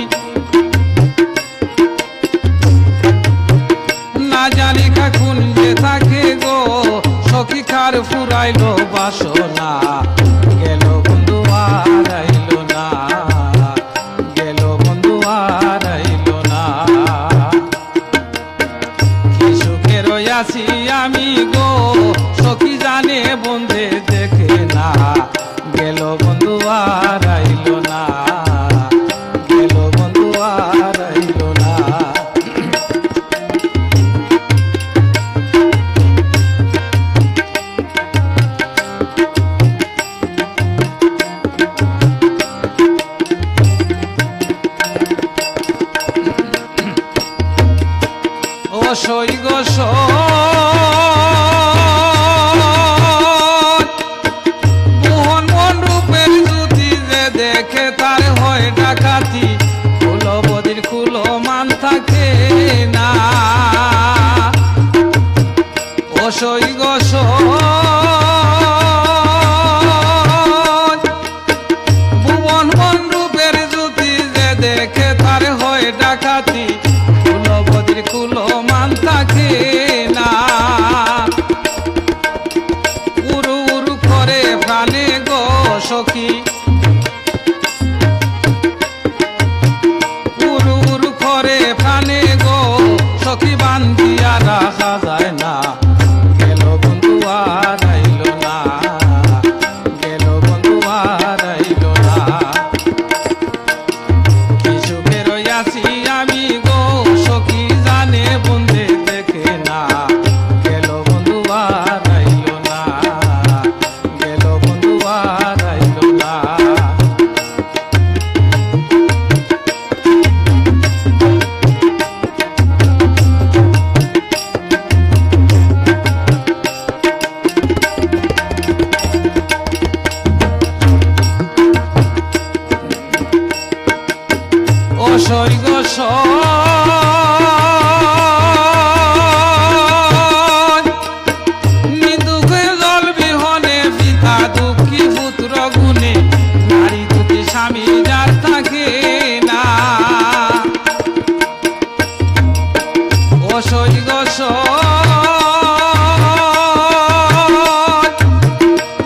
অসই গোস মোহন মন রূপের জ্যোতি যে দেখে তার হয় ডাকাতি কুলো বদির কুলো মান থাকে না অসই গোস ভুবন মন রূপের জ্যোতি যে দেখে তার হয় ডাকাতি কুলো বদির কুলো মান থাকে না উরু উরু করে প্রাণে গো সখী উরু উরু করে প্রাণে গো সখী বান্ধিয়া রাখা যায় না গেল বন্ধু আর আইল না গেল বন্ধু আর আইল না কি সুখে রইয়াছি আমি গো সখী জানে বন্ধে দেখে না গেল বন্ধু আর আইল না গেল বন্ধু আর আইল না অসই গোস দুঃখে জল বিহনে পিতা দুঃখী পুত্র গুণে নারী দুটি স্বামী যার থাকে না অসই গোস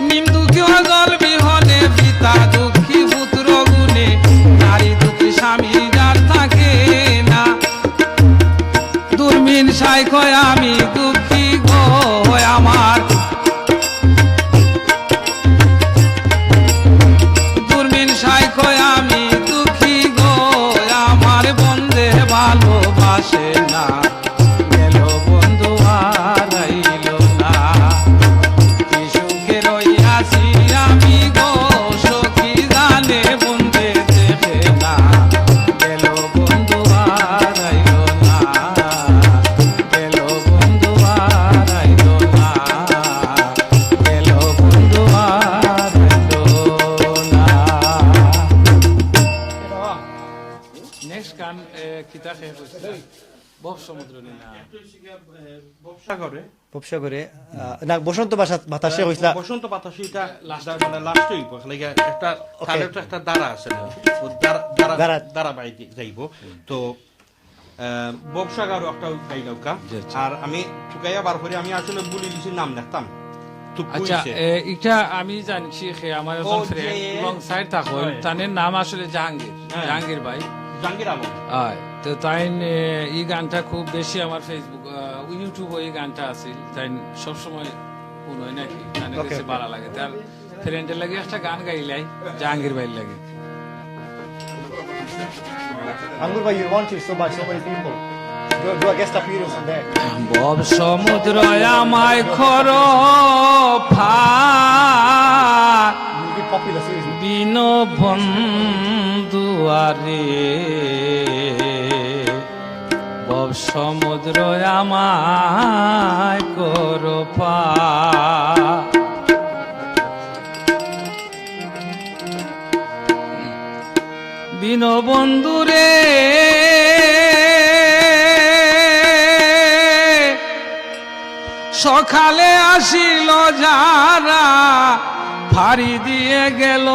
নিম দুঃখী জল বিহনে পিতা দুঃখী পুত্র গুণে নারী দুঃখী স্বামী যার থাকে না দুর্মিন সাই কয় আমি দুঃখী গো আমার দুর্মিন সাই কয় আমি দুঃখী গো আমার বন্ধে ভালোবাসে না গেল বন্ধু আর আইল না কি সুখে রইয়াছি আমি গো সখী জানে বন্ধে দেখে না গেল বন্ধু আর আইল না গেল বন্ধু আর আইল না গেল বন্ধু আর আইল না নেক্সট গান কিতা শেষ হইছে বহু সমুদ্র না ব্যবসা করে ব্যবসা করে না বসন্ত বাতাসে হইছিলা বসন্ত বাতাসে এটা মানে লাস্ট হইব লাগে একটা তার একটা দ্বারা আছে ও দ্বারা বাইতে যাইব তো ব্যবসাগারও একটা গাইলকা আর আমি চুকাইয়া বার করে আমি আসলে বলি দিছি নাম দেখতাম আচ্ছা এটা আমি জানছি আমার একজন ফ্রেন্ড লং সাইড থাকো তার নাম আসলে জাহাঙ্গীর জাহাঙ্গীর ভাই জাহাঙ্গীর আলম তো তাই এই গানটা খুব বেশি আমার ফেসবুক ইউটিউব এই গানটা আছে তাই সবসময় শুনোই নাকি গানে বেশি ভালো লাগে তার ফ্রেন্ডের লাগে একটা গান গাইলাই জাহাঙ্গীর ভাইয়ের লাগে Angur bhai, you want it so much, so many people. Do a guest appearance on that. বব সমুদ্র আমায় খরো ফার You'll get popular seriously. বিন বন্ধুয়ারে বব সমুদ্র আমায় করো পার বিন বন্ধুরে সকালে আসিল যারা ফাড়ি দিয়ে গেল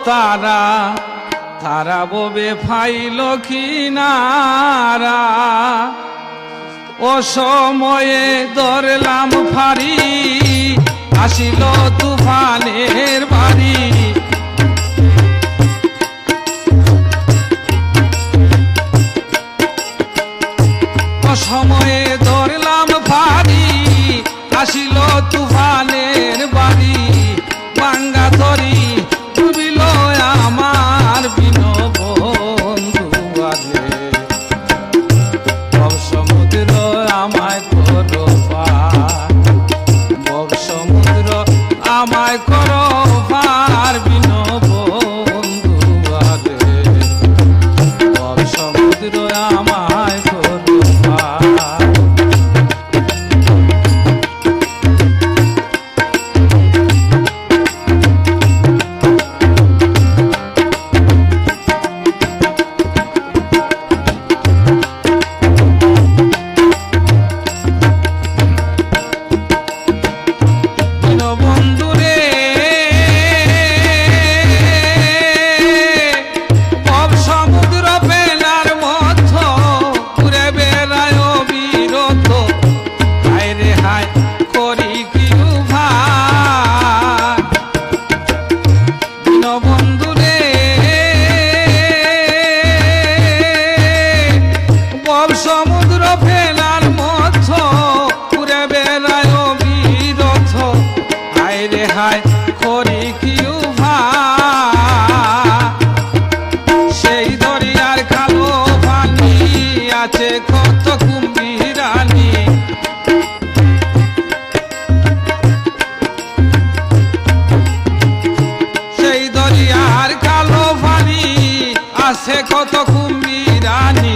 তারা তারা ববে ফাইল কিনারা ও সময়ে ধরলাম ফাড়ি আসিল তুফানের বাড়ি সময়ে ধরলাম ফাড়ি আসিল তুফানের বাড়ি বাঙ্গা ধরি ডুবিল আমার বিন বন্ধু আগে বব সমুদ্র আমায় করো পার বব সমুদ্র আমায় করো পার সমুদ্র ফেলার মধ্য উড়ে বেড়ায় বিরথ হায় রে হায় করি কি সেই দরিয়ার কালো পানি আছে কত কুম্ভীরানি সেই দরিয়ার কালো পানি আছে কত কুম্ভীরানি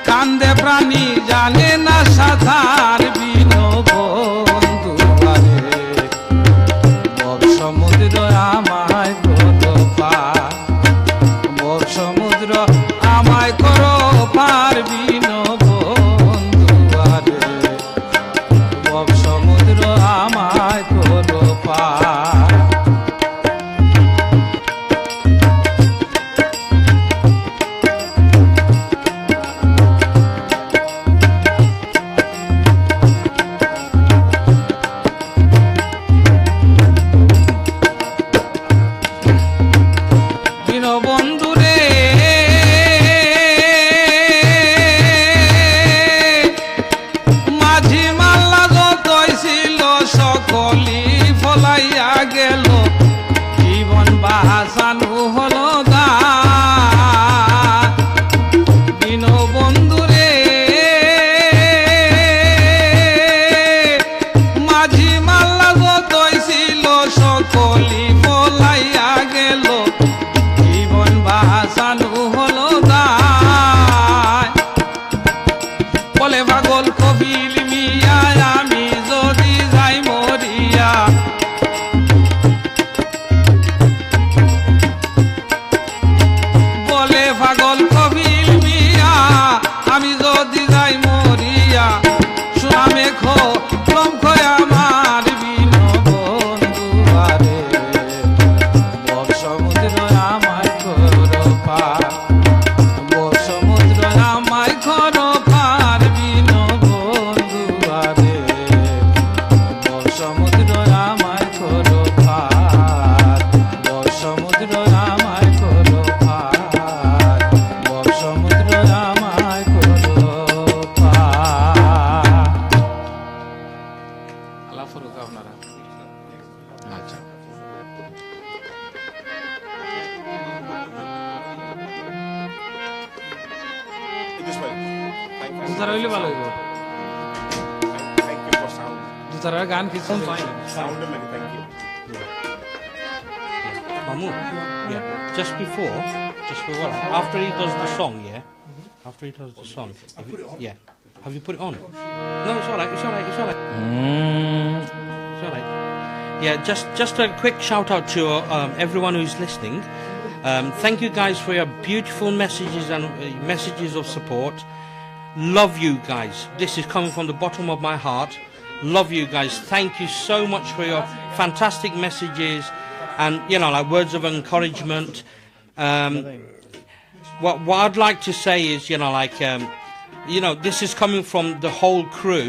কান্দে প্রাণী জানে না সাঁতার বিন বন্ধু সমুদ্র আমায় করো পার সমুদ্র আমায় করো পার বিন বন্ধু আরে সমুদ্র আমায় করো পার বন্ধুরে মাঝি মাল্লা যতই ছিল সকলি ফলাইয়া গেল জীবন বাঁচানো হলো দিন বন্ধুরে মাঝি মাল্লা যতই ছিল সকলি ফলাইয়া গেল বাঁচানো হলো বলে পাগল কবিল মিয়া আমি যদি যাই মরিয়া বলে পাগল কবিল মিয়া আমি যদি যাই মরিয়া সুনামে খলম খয় আমার বিন বন্ধু আরে সমুদ্র আমায় করো পার সমুদ্র আমায় করো পার বিন বন্ধু আরে সমুদ্র আমায় করো পার সমুদ্র আমায় করো পার সমুদ্র আমায় করো পার আল্লাহ ফরুক আপনারা আচ্ছা This way. Thank you. Dotara হইলে ভালো হইব Thank you for sound. দুতারার গান কিছু Sound and thank you. Mamu, yeah. Just before, after he does the song, yeah. After he does the song, yeah. Have you put it on? No, it's all right. It's all right. It's all right. It's all right. Yeah, just a quick shout out to everyone who's listening. Thank you guys for your beautiful messages and messages of support. Love you guys. This is coming from the bottom of my heart. Love you guys. Thank you so much for your fantastic messages and like words of encouragement. What I'd like to say is this is coming from the whole crew.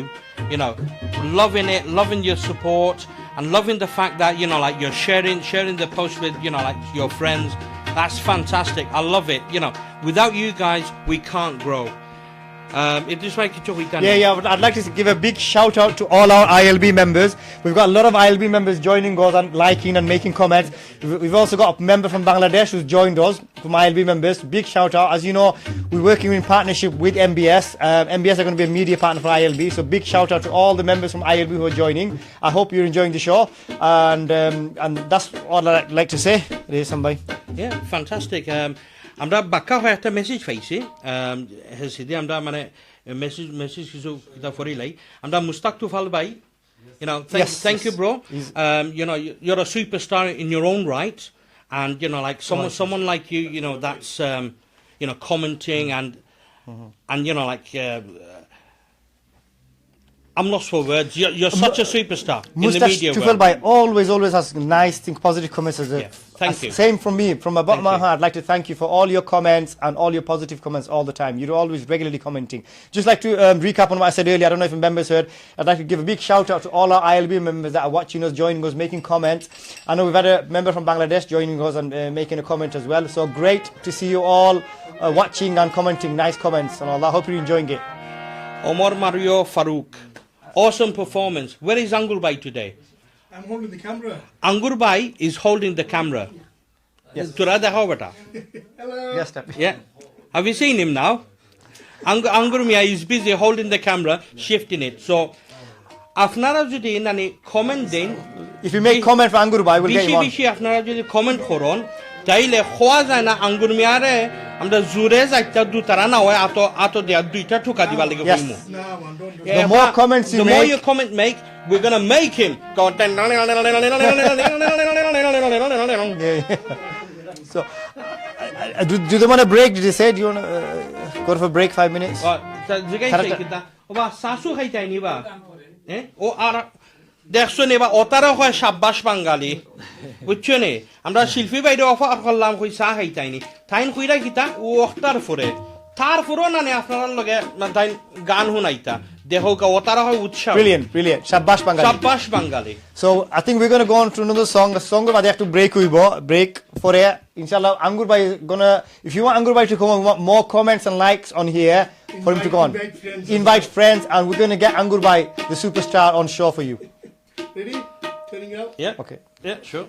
Loving it, loving your support, and loving the fact that you're sharing the post with your friends. That's fantastic. I love it. Without you guys, we can't grow. It just makes it we can. Yeah. I'd like to give a big shout out to all our ILB members. We've got a lot of ILB members joining us and liking and making comments. We've also got a member from Bangladesh who's joined us from ILB members. Big shout out. As you know, we're working in partnership with MBS. MBS are going to be a media partner for ILB. So big shout out to all the members from ILB who are joining. I hope you're enjoying the show. And that's all I'd like to say. Somebody. Yeah, fantastic. আমরা বাক্কা হয়ে একটা মেসেজ পাইছি সেদি আমরা মানে মেসেজ কিছু কিতা ফরিলাই আমরা মুস্তাক তুফাল ভাই thank you bro you're a superstar in your own right and someone like you that's commenting and I'm lost for words. You're such a superstar in the media Tufel world. always has nice things, positive comments. Thank you. Same from me, from the bottom of my heart. I'd like to thank you for all your comments and all your positive comments all the time. You're always regularly commenting. Just like to recap on what I said earlier. I don't know if members heard. I'd like to give a big shout out to all our ILB members that are watching us, joining us, making comments. I know we've had a member from Bangladesh joining us and making a comment as well. So great to see you all watching and commenting. Nice comments and all that. I hope you're enjoying it. Omar Mario Farouk. Awesome performance. Where is Angur Bhai today? I'm holding the camera. Angur Bhai is holding the camera. Yes. Tura dekho beta. Hello. Yes, step. Yeah. Have you seen him now? Angur Mia is busy holding the camera, shifting it. So, আপনারা যদি নানি কমেন্ট দেন, If you make comment for Angur Bhai, we'll get বেশি him on. বেশি আপনারা যদি কমেন্ট করুন, তাইলে খোয়া যায় না আঙ্গুর মিয়ারে আমরা জোরে যাইতা দুতারা না হয় আতো দেয়া দুইটা ঠুকা দিবা লাগে Yes. কইমু। No, man, don't do The more comments you the more make- you comment make, we're gonna make him go. So, do they want a break? Did you say? Do you want to go for a break 5 minutes? জিগাইছে কিতা ওবা সাসু খাইতাই নিবা ও আর দেখছো নেবা ওতারা হয় সাব্বাস বাঙালি বুঝছো নে আমরা শিল্পী বাইরে অফার করলাম কই চা খাইতাইনি তাইন কইরা কিতা ও অক্তার ফরে তার ফরো না নে আপনার লগে তাইন গান শুনাইতা দেখো ওতারা হয় উৎসাহ Brilliant, brilliant. Shabash Bangali. সাব্বাস বাঙালি So I think we're gonna go on to another song. The song about they have to break for it. Inshallah, Angur Bhai is gonna. If you want Angur Bhai to come on, we want more comments and likes on here for him to go on. Invite friends. Invite friends, and we're gonna get Angur Bhai, the superstar, on show for you. Ready? Turning out. yeah Okay. yeah sure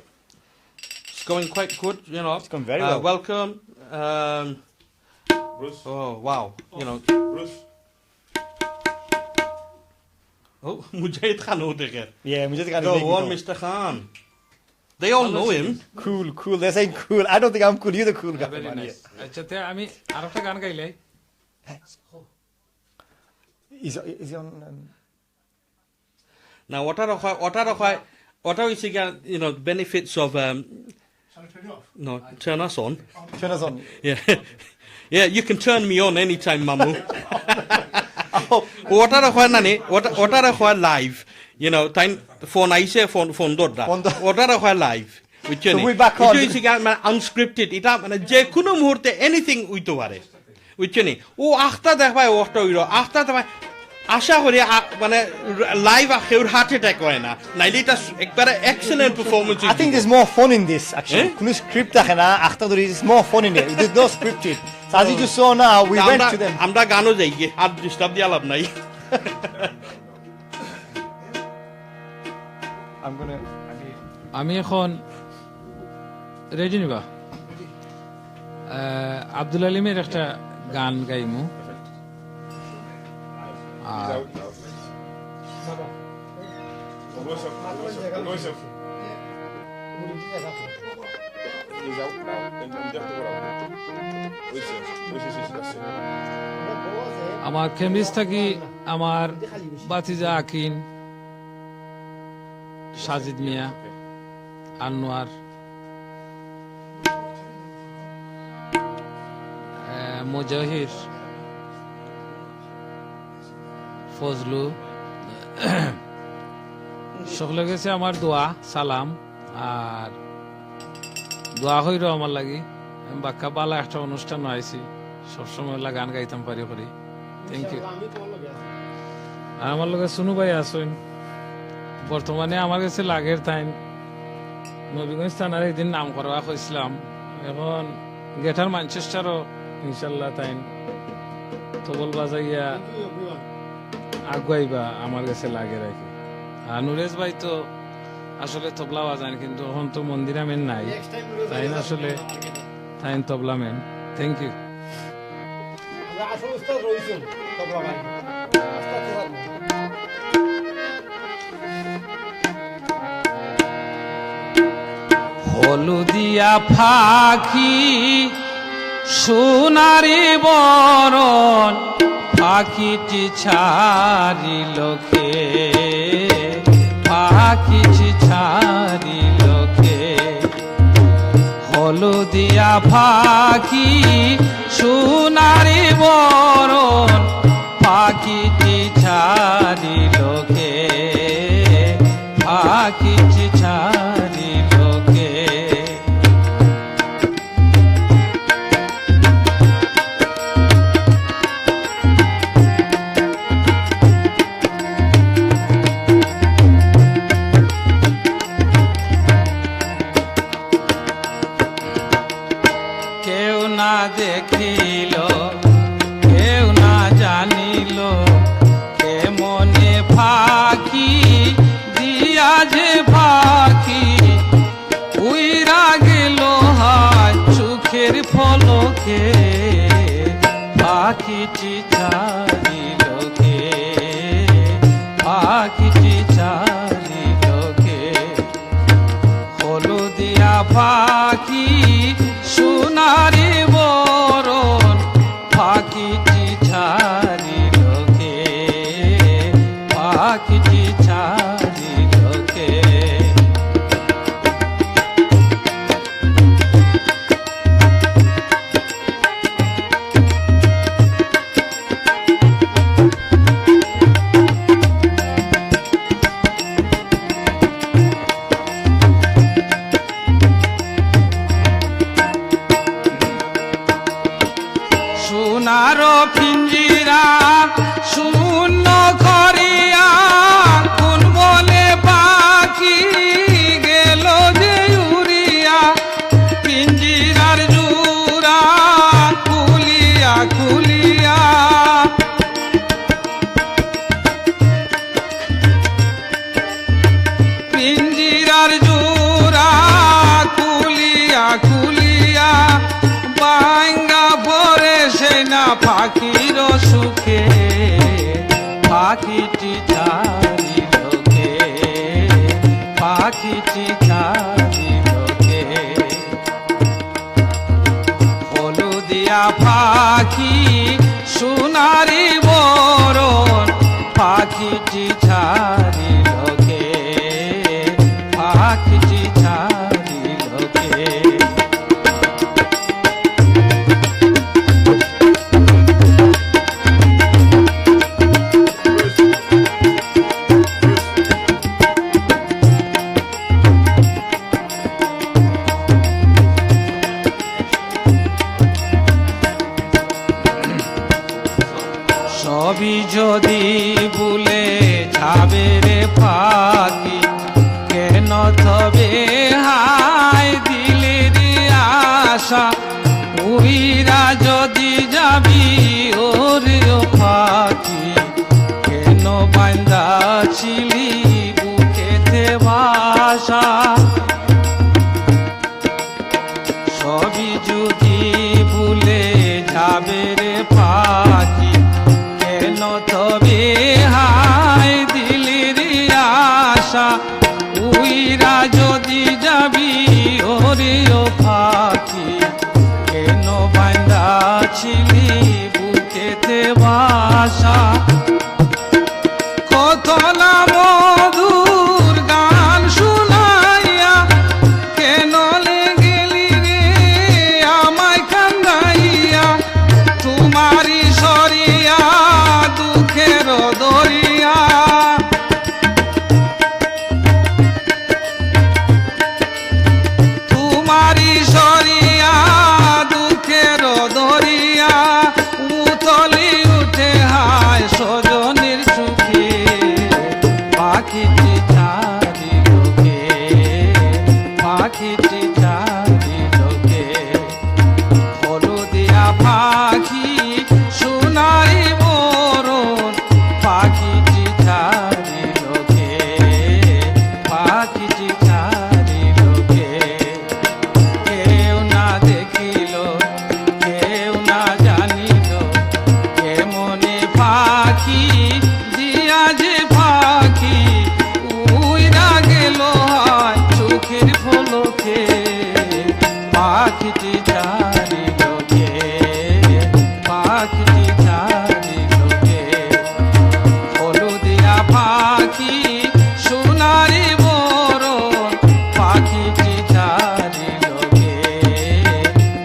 it's going quite good you know It's going very well. welcome Bruce, oh wow you know Bruce. oh Mujahid Khan over there. Yeah, we just got Go on, Mr. Khan. They all know him. Cool. They're saying cool. I don't think I'm cool. You're the cool guy. Very man. Nice আচ্ছা তে আমি আরেকটা গান গাইলে Is he on? Now, what are we saying? You know, benefits of Shall I turn you off? no, turn us on. Turn us on. Yeah, yeah, you can turn me on anytime, Mamu. What are live? You know, time phone I say phone doda. What are live? Which So we're back on. Which unscripted. It up and je kuno muhurte anything uito pare. Which ni? ও আখতা দেখবাই ওটা হইলো আখতা দেখবাই আশা করি মানে লাইভ আখের হার্ট অ্যাটাক হয় না নাইলে এটা একবারে excellent performance I think there's more fun in this actually. কোনো script থাকে না, আখতা ধরে, there's more fun in it. There's no scripted. So as you just saw now, we went to them. আমরা গানও যাই গিয়ে আর ডিস্টার্ব দিয়া লাভ নাই I'm gonna. আমি এখন রেডি নিবা আব্দুল আলিমের একটা গান গাইমু He's out now. He's out now. And we have to go out. Which is আমার কেমব্রিজ থাকি আমার বাতিজা আকিন সাজিদ মিয়া আনোয়ার মুজাহির ফজলু সকলে গেছে আমার দোয়া সালাম আর দোয়া হইল আমার লাগি আমি বাক্কা বালা একটা অনুষ্ঠান আইছি সবসময় গান গাইতাম পারি করি থ্যাংক ইউ আর আমার লগে সুনু ভাই আসুন বর্তমানে আমার কাছে লাগের টাইম নবীগঞ্জ থানার একদিন নাম করা হয়েছিলাম এখন গেটার ম্যানচেস্টারও ইনশাল্লাহ টাইম তবল বাজাইয়া আগুয়াইবা আমার কাছে লাগে রাখি আর নুরেশ ভাই তো আসলে তবলা বাজান কিন্তু এখন তো মন্দিরা মেন নাই তাই না আসলে তাই তবলা মেন থ্যাংক ইউ হলুদিয়া ফাঁকি সোনারি বরণ পাখিটি ছাড়িল কে পাখিটি ছাড়িল কে হলুদিয়া ফাঁকি সোনারি বরণ পাখিটি ছাড়িল কে পাখিটি ছাড়িল কে কেউ না দেখিল কেউ না জানিল ফাঁকি দিয়া যে ফাঁকি উইরা গেল হায় সুখের ফলকে পাখিটি চারিলোকে পাখিটি চারিলোকে হলুদিয়া পাখি সোনারি বরণ পাখিটি চারিলোকে পাখিটি চারিলোকে সোনার পিঞ্জিরা শূন্য করিয়া কোন বলে পাখি গেল যে উড়িয়া পিঞ্জিরার জোড়া খুলিয়া খুলিয়া পিঞ্জিরার জোড়া খুলিয়া খুলিয়া বাঙ্গা পরে সে না পাখির সুখে পাখিটি চারিলোকে পাখিটি চারিলোকে হলুদিয়া পাখি সোনারি বরণ পাখিটি চারিলোকে পাখিটি চারিলোকে সবই যদি ভুলে যাবে রে পাখি কেন তবে হায় দিলে রে আশা উইরা যদি যাবি ওরে ও পাখি কেন বান্দা ছিলি বুকেতে বাসা সবই যদি ভুলে যাবে রে পাখি কেন তবে হায় দিলের আশা উইরা যদি যাবি ওরে ও পাখি কেন বান্দা ছিলি বুকেতে বাসা কত না মধুর গান শুনাইয়া কেন গেলি রে আমায় কান্দাইয়া তোমারি সরিয়া দুঃখের দরিয়া তোমারি সরিয়া দুঃখের দরিয়া উতলি উঠে হায় স্বজনের সুখে পাখিটি চারিলোকে পাখিটি চারিলোকে হলুদিয়া পাখি সোনারি বরণ পাখিটি চারিলোকে পাখিটি চারিলোকে কেউ না দেখিল কেউ না জানিল কেমনে পাখি দিয়া যে পাখি উইরা গেল হয় চোখের ফলকে পাখিটি চারিলোকে পাখিটি চারিলোকে হলুদিয়া পাখি সোনারি বরণ পাখিটি চারিলোকে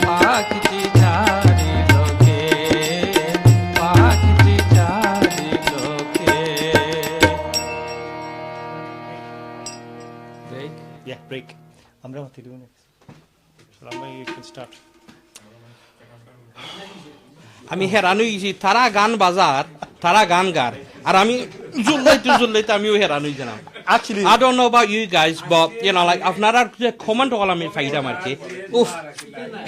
পাখিটি চারিলোকে পাখিটি চারিলোকে Break. Yeah, break. আমরা মাতি দিব next. Rama, you can start. আমি হেরান হয়েছি তারা গান বাজার তারা গান গার আর আমি জুল্লাইতে আমিও হেরান হয়ে গেলাম Actually, I don't know about you guys, but you know, like আপনারা যে কমেন্ট হল আমি ফাইডা মারছি উফ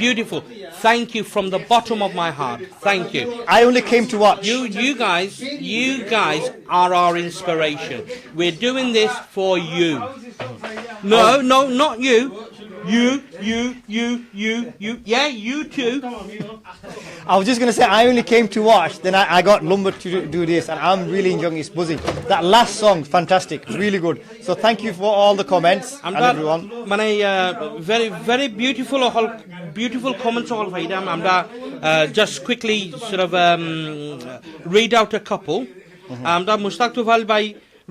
beautiful thank you from the bottom of my heart. Thank you. I only came to watch. You guys are our inspiration. We're doing this for you. No, not you. You. Yeah, you too. I was just going to say, I only came to watch, then I got lumbered to do this, and I'm really enjoying it. It's buzzing. That last song, fantastic, really good. So thank you for all the comments and everyone. মানে very very beautiful comments all ফাইদাম আমরা just quickly sort of read out a couple. আমরা Mushtaq তুফাল by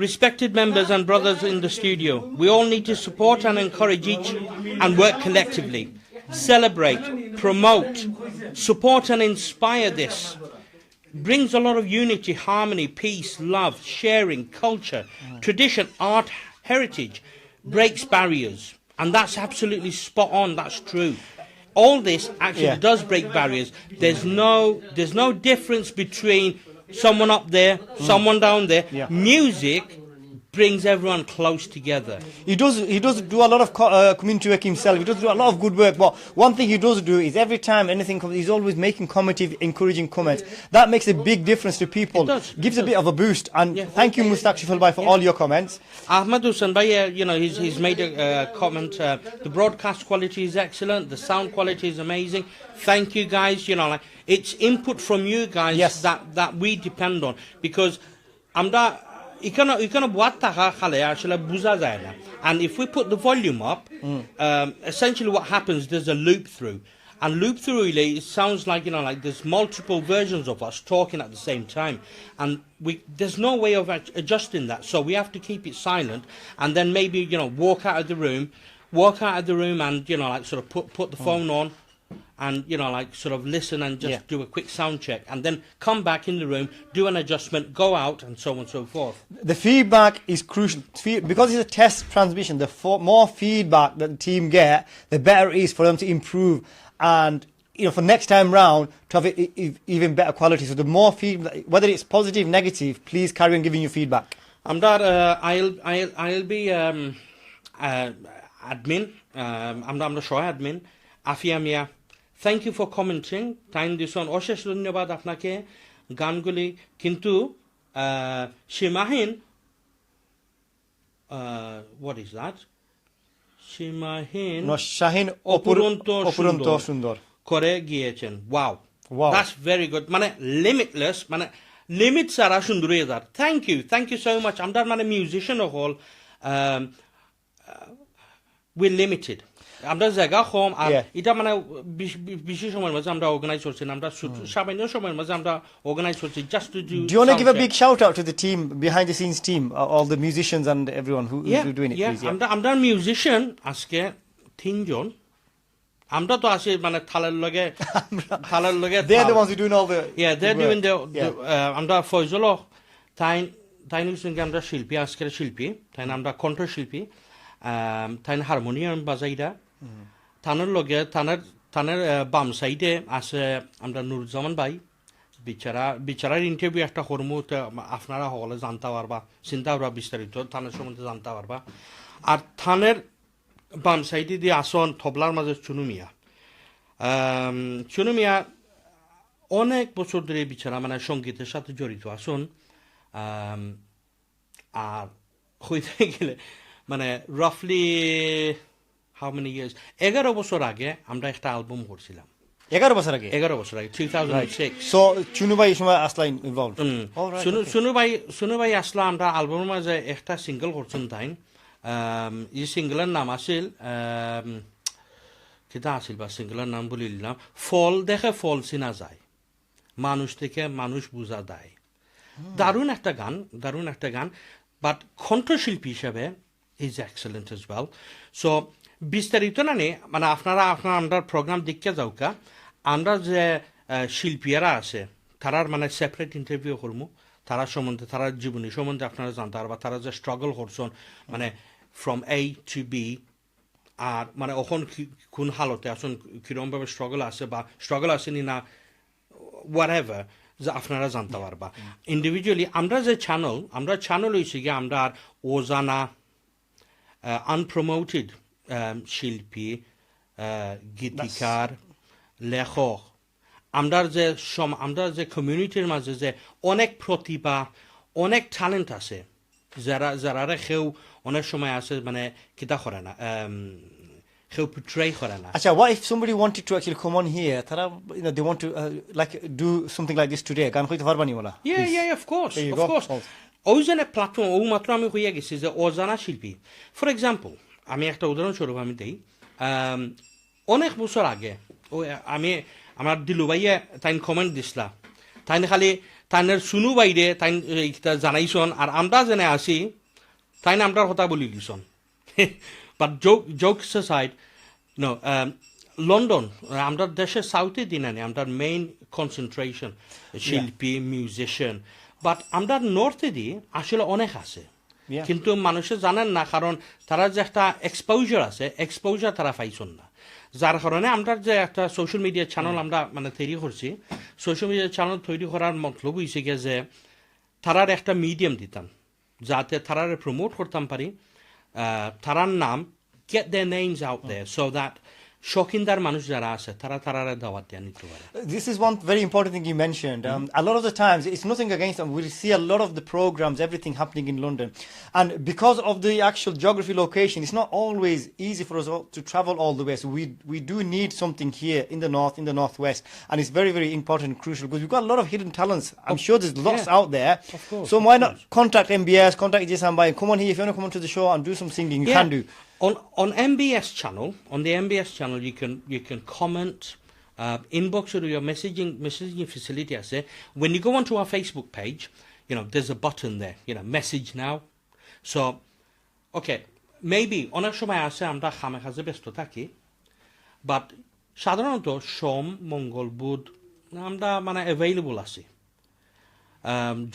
respected members and brothers in the studio, we all need to support and encourage each and work collectively, celebrate, promote, support and inspire this. Brings a lot of unity, harmony, peace, love, sharing, culture, tradition, art, heritage, breaks barriers. And that's absolutely spot on, that's true. All this actually does break barriers. There's no difference between someone up there, someone down there. Music brings everyone close together. He does do a lot of community work himself. He does do a lot of good work. But one thing he does do is every time anything comes, he's always making commentative, encouraging comments. That makes a big difference to people. It does. Gives a bit of a boost. And thank you, Mustaq Shifal Bhai, for all your comments. Ahmed Hussain Bhai, he's made a comment. The broadcast quality is excellent. The sound quality is amazing. Thank you guys. It's input from you guys that we depend on, because আমরা এখানে বাত থাকা খালে আসলে বোঝা যায় না. And if we put the volume up, essentially what happens, there's a loop through. And loop through really, it sounds like, like there's multiple versions of us talking at the same time. And there's no way of adjusting that. So we have to keep it silent and then maybe, walk out of the room and, sort of put the phone on and, sort of listen and just do a quick sound check and then come back in the room, do an adjustment, go out and so on and so forth. The feedback is crucial. Because it's a test transmission, the more feedback that the team get, the better it is for them to improve. And for next time round to have even better quality. So the more feedback, whether it's positive, negative, please carry on giving you feedback. I'll be admin. I'm the show admin. Afia Mia. Thank you for commenting. Time this on. অশেষ ধন্যবাদ আপনাকে গানগুলি কিন্তু সীমাহীন what is that? সীমাহীন শাহীন অপুরন্ত সুন্দর করে গিয়েছেন. Wow. That's very good. মানে limitless, মানে limit ছাড়া সুন্দর হয়ে যার. Thank you so much. আমরা মানে মিউজিশিয়ান হল we're limited. আমরা জায়গা কম আর এটা মানে বিশেষ সময়ের মাঝে আমরা অর্গানাইজ করছি না, আমরা সামান্য সময়ের মাঝে আমরা অর্গানাইজ করছি just to do. Do you want to give a big shout out to the team, behind the scenes team, all the musicians and everyone who's doing it, please? আমরা মিউজিশিয়ান আজকে 3 জন. আমরা তো আছি মানে থালের লগে they're the ones who doing all the they're doing the আমরা ফয়জল তাই সঙ্গে আমরা শিল্পী, আজকের শিল্পী, তাই আমরা কণ্ঠশিল্পী, তাই হারমোনিয়াম বাজাইরা, থানার লগে থানার বাম সাইডে আছে আমরা নুরুজ্জামান ভাই. বিচারার ইন্টারভিউ একটা করমু, আপনারা হলে জানতে পারবা, চিন্তা করবা, বিস্তারিত থানার সম্বন্ধে জানতে পারবা. আর থানের বাম সাইডে দিয়ে আসন তবলার মাঝে চুনু মিয়া অনেক বছর ধরে বিচারা মানে সঙ্গীতের সাথে জড়িত আসন. আর হইতে গেলে মানে রাফলি হাউ মেনি ইয়ার্স 11 বছর আগে আমরা একটা অ্যালবাম করছিলাম. 11 বছর আগে 2006. So চুনু ভাই সময় আসলা ইনভলভড. সুনু ভাই আসলা আমরা অ্যালবামের মাঝে একটা সিঙ্গেল করছেন. তাই এই সিঙ্গেলের নাম আছিল কিতা আছিল বা সিঙ্গেলের নাম বলিলাম, ফল দেখে ফল চিনা যায়, মানুষ থেকে মানুষ বোঝা দেয়. দারুণ একটা গান, বাট কণ্ঠশিল্পী হিসাবে is excellent as well. So বিস্তারিত না নেই, মানে আপনারা আমরা প্রোগ্রাম দেখতে যাওকা, আমরা যে শিল্পীরা আছে তারার মানে সেপারেট ইন্টারভিউ করবো, তারা সম্বন্ধে, তারা জীবনী সম্বন্ধে আপনারা জানতে পারবা, তারা যে স্ট্রাগল করছেন মানে ফ্রম A to B, আর মানে এখন কোন হালতে আসুন, কিরমভাবে স্ট্রাগল আছে বা স্ট্রাগল আসেনি না, হোয়াট এভার, যে আপনারা জানতে পারবা. ইন্ডিভিজুয়ালি আমরা যে চ্যানেল হয়েছে গিয়ে আমরা আর অজানা unpromoted শিল্পী, গীতিকার, লেখক আমরা যে কমিউনিটির মাঝে যে অনেক প্রতিভা অনেক ট্যালেন্ট আছে যারা কেউ অনেক সময় আছে মানে কিতা করে না কেউ portray করে না Acha, what if somebody wanted to actually come on here? Tara, they want to like do something like this today. Gan hoite parba ni wala. Yeah, of course, There you of go. course. ওইজনে প্ল্যাটফর্ম মাত্র আমি হইয়া গেছি যে অজানা শিল্পী ফর এক্সাম্পল আমি একটা উদাহরণস্বরূপ আমি দিই অনেক বছর আগে আমি আমার দিলু ভাইয়া তাই কমেন্ট দিসলা তাই খালি তাইনের শুনু বাইরে তাই জানাইছন আর আমরা জেনে আসি তাই আমরার কথা বলি দিছন but jokes side no London আমরা দেশের সাউথে দিনানি আমরা মেইন কনসেন্ট্রেশন শিল্পী মিউজিশিয়ান বাট আমরা নর্থে দিয়ে আসলে অনেক আছে কিন্তু মানুষে জানেন না কারণ তারা যে একটা এক্সপোজার আছে এক্সপোজার তারা পাইছেন না যার কারণে আমরা যে একটা সোশ্যাল মিডিয়া চ্যানেল আমরা মানে তৈরি করছি সোশ্যাল মিডিয়া চ্যানেল তৈরি করার মতলব হয়েছে গিয়ে যে তারার একটা মিডিয়াম দিতাম যাতে তারারে প্রমোট করতাম পারি তারার নাম get their names out there so that শৌখিনদার মানুষ যারা আছে তারারে দাওয়াত দেওয়া নিতে পারে This is one very important thing you mentioned. A lot of the times, it's nothing against them. We see a lot of the programs, everything happening in London. And because of the actual geography location, it's not always easy for us all to travel all the way. So we do need something here in the north, in the northwest. And it's very, very important and crucial because we've got a lot of hidden talents. I'm sure there's lots out there. Of course, so why not contact MBS, contact EJ Sambai, come on here. If you want to come onto the show and do some singing, you can do. On MBS channel, on the MBS channel, you can comment, inbox or your messaging facility. I say when you go onto our Facebook page, there's a button there, message now. So, okay, maybe অনেক সময় আছে আমরা খামেখাজে ব্যস্ত থাকি, but সাধারণত সোম মঙ্গল বুধ আমরা মানে অ্যাভেইলেবল আছি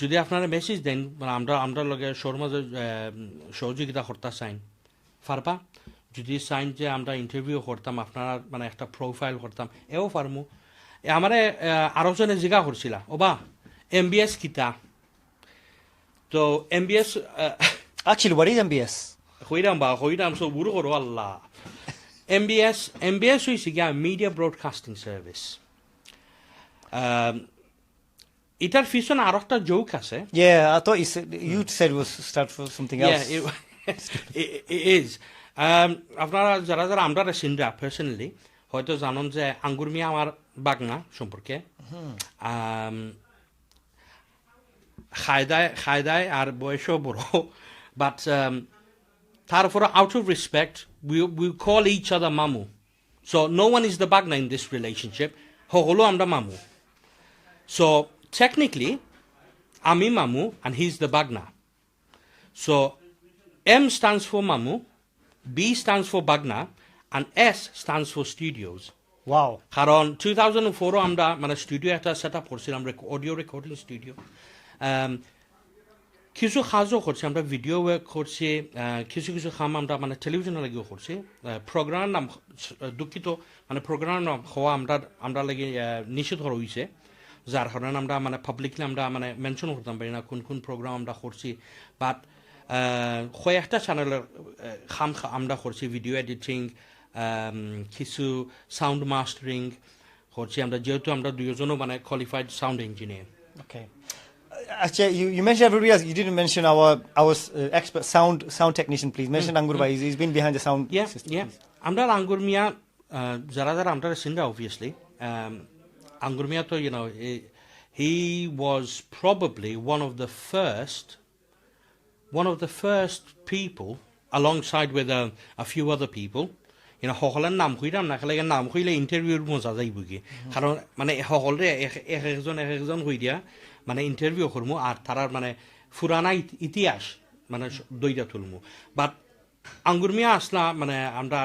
যদি আপনারা মেসেজ দেন আমরা লগে শোর মাঝে সহযোগিতা করতে চাইন পারবা যদি চাইন যে আমরা ইন্টারভিউ করতাম আপনারা মানে একটা প্রোফাইল করতাম এও পারমু আমারে আরো জনে জিজ্ঞা করছিলা ওবা MBS কিতা তো MBS Actually, what is MBS? হইরাম সব বুড়ো করো আল্লাহ MBS হইছে গিয়া মিডিয়া ব্রডকাস্টিং সার্ভিস এটার পিছনে আর একটা জোক আছে Yeah, I thought you said it was start for something else. it is আপনারা যারা আমরা সিনরা পার্সোনালি হয়তো জানেন যে আঙ্গুর মিয়া আমার বাগনা সম্পর্কে খায়দায় আর বয়সও বড় বাট তারপরে out of respect we call each other mamu so no one is the bagna in this relationship হলো আমরা মামু so technically আমি মামু and he's the bagna so M stands for mamu B stands for bagna and S stands for studios Wow. কারণ 2004 আমরা মানে স্টুডিও একটা সেট আপ করছিলাম অডিও রেকর্ডিং স্টুডিও কিছু কাজও করছি আমরা ভিডিও করছি কিছু কাম আমরা মানে টেলিভিশনে লাগিও করছি প্রোগ্রামের নাম দুঃখিত মানে প্রোগ্রামের নাম হওয়া আমরা লাগে নিষেধ করা হয়েছে যার কারণে আমরা মানে পাবলিকলি আমরা মানে মেনশন করতাম পারি না কোন প্রোগ্রাম আমরা করছি বাট কয়েকটা চ্যানেলের কাম আমরা করছি ভিডিও এডিটিং কিছু সাউন্ড মাস্টারিং করছি আমরা যেহেতু আমরা দুজনও মানে qualified sound engineer Okay. Actually, you mentioned everybody else. You didn't mention our expert sound technician. Please mention Angur Bhai. He's been behind the sound system. Yeah. আমরা আঙ্গুর মিয়া যারা আমরা সিনরা obviously আঙ্গুর মিয়া তো he was probably one of the first people alongside with a few other people সকলের নাম কইরাম না খালি নাম কইলে ইন্টারভিউর মজা যাইব কি কারণ মানে সকলে একজন কই দিয়া মানে ইন্টারভিউ করমু আর তারার মানে পুরানা ইতিহাস মানে দইটা তুলমু বাট আঙ্গুর মিয়া আসলা মানে আমরা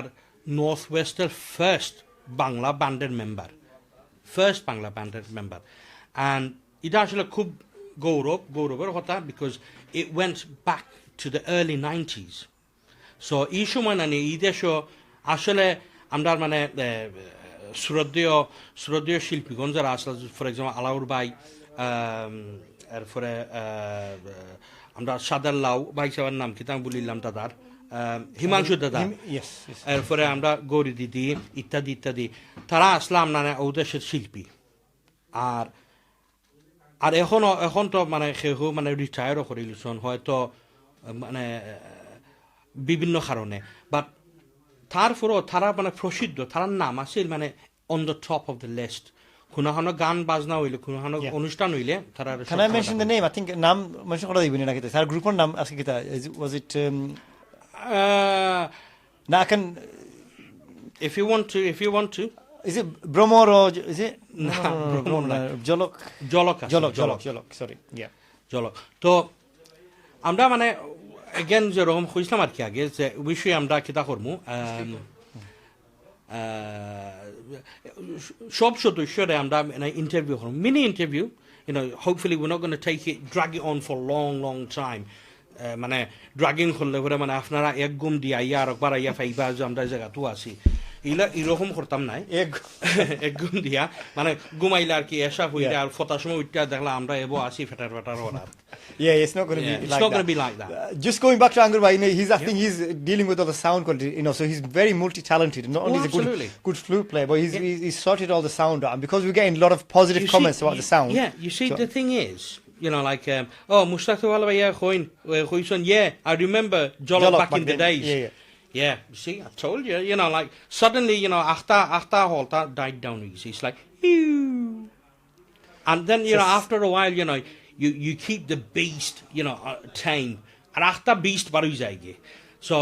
নর্থ ওয়েস্টের ফার্স্ট বাংলা ব্যান্ডের মেম্বার অ্যান্ড এটা আসলে খুব গৌরবের কথা because it went back to the early 90s so এই সময় না এই দেশও আসলে আমরা মানে শ্রদ্ধেয় শিল্পীগণ যারা আসলে ফর এক্সাম্পল আলাউর ভাই এরপরে আমরা সাদার লাউ ভাই সাহেবের নাম কি আমি বলিলাম দাদার হিমাংশু দাদা Yes, yes. এরপরে আমরা গৌরী দিদি ইত্যাদি ইত্যাদি তারা আসলাম না ওদেশের শিল্পী আর আর এখন তো মানে সেহু মানে রিটায়ারও করিলছন হয়তো মানে বিভিন্ন কারণে বাট তারপরও তারা মানে প্রসিদ্ধ তার নাম আছিল মানে on the top of the list কোনো গান বাজনা হইলে কোনো অনুষ্ঠান হইলে তারা Can I mention the name? I think নাম mention করা দিবেন নাকি স্যার গ্রুপের নাম আজকে কিতা was it না I can if you want to is it Bromor or is it Bromor না। Jolok জলক sorry yeah জলক তো আমরা মানে এগেন যেরকম খুঁজলাম আর কি আগে যে বিষয়ে আমরা কিতা করবো সব সদস্যরে আমরা ইন্টারভিউ করবো mini interview hopefully we're not going to take it drag it on for long time মানে ড্রাগিং করলে পরে মানে আপনারা এক গুম দিয়ে আইয়া আর একবার আইয়া ফাইবা যে আমরা এই জায়গাতেও আছি এরকম করতাম নাই এক গুম দিয়া মানে ঘুমাইলে আর কি এসা হইলে আর ফটার সময় উঠতে দেখলাম আমরা এবো আসি foetal owner Yeah, it's not going to be it's like not that. going to be like that. Just going back to Angur Bhai, I think he's dealing with all the sound quality, so he's very multi-talented. Not only is he absolutely. good flute player, but he's sorted all the sound out. And because we're getting a lot of positive comments about the sound. Yeah, you see, the thing is, like, Mushtaq Walawaya Khoison, yeah, I remember Jolok back in the then. days. Yeah, see, I told you, like, suddenly, Akhtar Holta died down easy. It's like, ew. And then, after a while, you keep the beast, tame. And Akhtar beast baru jayegi. So,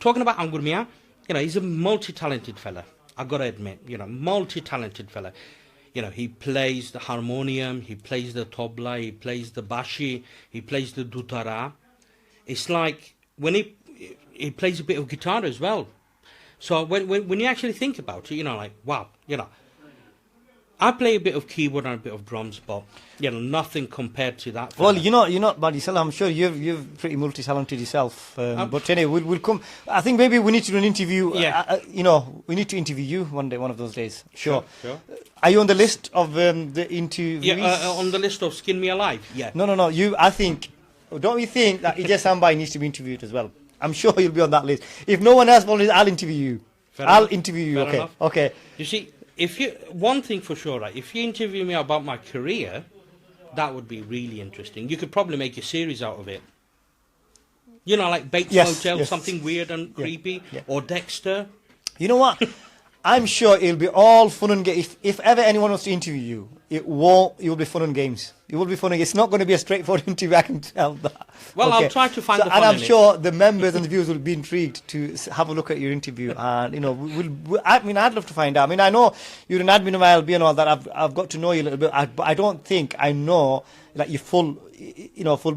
talking about Angur Mia, he's a multi-talented fella. I gotta admit, multi-talented fella. He plays the harmonium, he plays the tabla, he plays the bashi, he plays the dutara. It's like when he plays a bit of guitar as well. So when you actually think about it, like, wow, I play a bit of keyboard and a bit of drums, but nothing compared to that. Well, you're not bad yourself. I'm sure you're pretty multi-talented yourself. But anyway, we'll come. I think maybe we need to do an interview. Yeah. We need to interview you one day, one of those days. Sure. Sure. Are you on the list of the interviewees? Yeah, on the list of Skin Me Alive. Yeah. No. I think. Don't you think that Ijaz Sambai needs to be interviewed as well? I'm sure you'll be on that list. If no one else wants, I'll interview you. I'll interview you. Fair Okay. enough. Okay. You see, one thing for sure, right? If you interview me about my career, that would be really interesting. You could probably make a series out of it. Like Bates Motel, something weird and creepy, or Dexter. You know what? I'm sure it'll be all fun and games. If ever anyone wants to interview you, it will be fun and games. It will be fun and games. It's not going to be a straightforward interview, I can tell that. Well, I'll try to find the fun and I'm in it. sure the members and the viewers will be intrigued to have a look at your interview. And, I'd love to find out. I mean, I know you're an admin of ILB and all that. I've got to know you a little bit. But I don't think I know like your full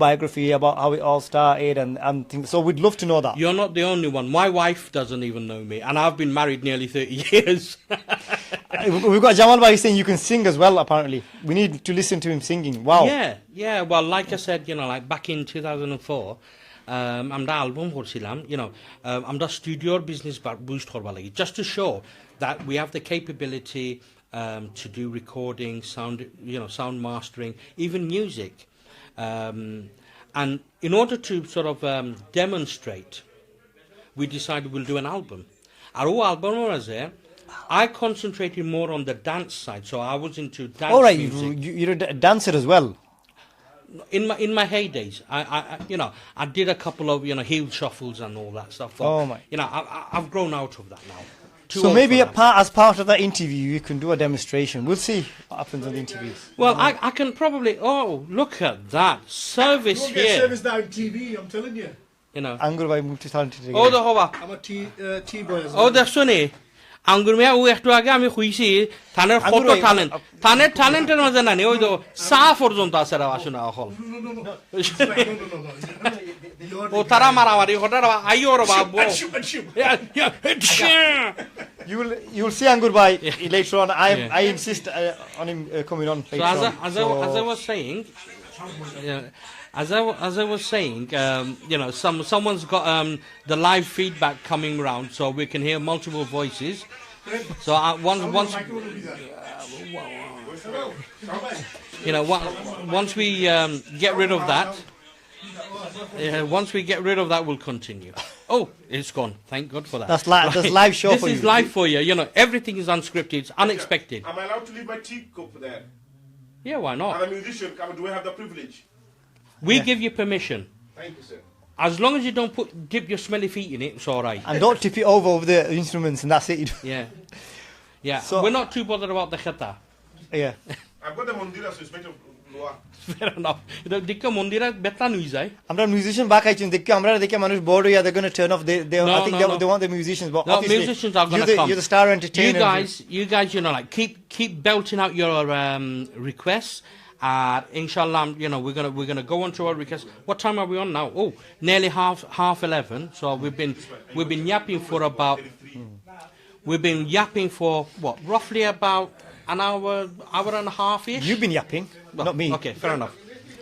biography about how it all started and things. So we'd love to know that. You're not the only one. My wife doesn't even know me, and I've been married nearly 30 years. We've got Jamal Bhai saying you can sing as well, apparently. We need to listen to him singing. Wow. Yeah. Well, like I said, like back in 2004, আমরা album করছিলাম, আমরা studio business boost করবা লাগি, just to show that we have the capability to do recording, sound mastering, even music. And in order to sort of demonstrate, we decided we'll do an album. Our album was there. I concentrated more on the dance side, so I was into dance music. You're a dancer as well. In my heydays, I did a couple of heel shuffles and all that stuff. But, Oh my! I've grown out of that now. So maybe as part of that interview, you can do a demonstration. We'll see what happens on the interviews. Well, I can probably. Oh, look at that service Don't get here. service now on TV, I'm telling you. Angur Bhai multi-talented again. Oh, the hova. I'm a T-boy as well. Oh, the sunny. আঙ্গুর মিয়া ও একটু আগে আমি খুঁজছি থানের কত ট্যালেন্ট থানের ট্যালেন্টের মাঝে না ওই তো চা পর্যন্ত আছে আসুন অকল ও তারা মারামারি হঠাৎ আইও রে বাবু You will see Angur Bhai later on. I insist on him coming on later on. As I was saying, as I was saying, someone's got the live feedback coming round, so we can hear multiple voices. So once we get rid of that, we'll continue. Oh, it's gone. Thank God for that. That's live show This for is you. live for you. You know, everything is unscripted. It's unexpected. Am I allowed to leave my teacup there? Yeah, why I'm not? a musician. Do I have the privilege? We give you permission. Thank you, sir. As long as you don't dip your smelly feet in it, it's all right. And don't tip it over the instruments, and that's it. Yeah. Yeah. So- We're not too bothered about the khata. Yeah. I've got the mandira, so it's better. Lower. Fair enough. Dikka mondira betla nui jai. আমরা মিউজিশিয়ান বাক আইছেন দেখে আমরা দেখে মানুষ bored হইয়া they're going to turn off they No, I think no, no. they want the musicians but No, obviously musicians are you're gonna come. you're the star entertainer. You guys, you know, like keep belting out your requests. Inshallah, you know, we're gonna go on to our requests. What time are we on now? Oh, nearly half 11. So we've been yapping for about. We've been yapping for what? Roughly about an hour and a half ish. You've been yapping, not me. Okay, fair enough.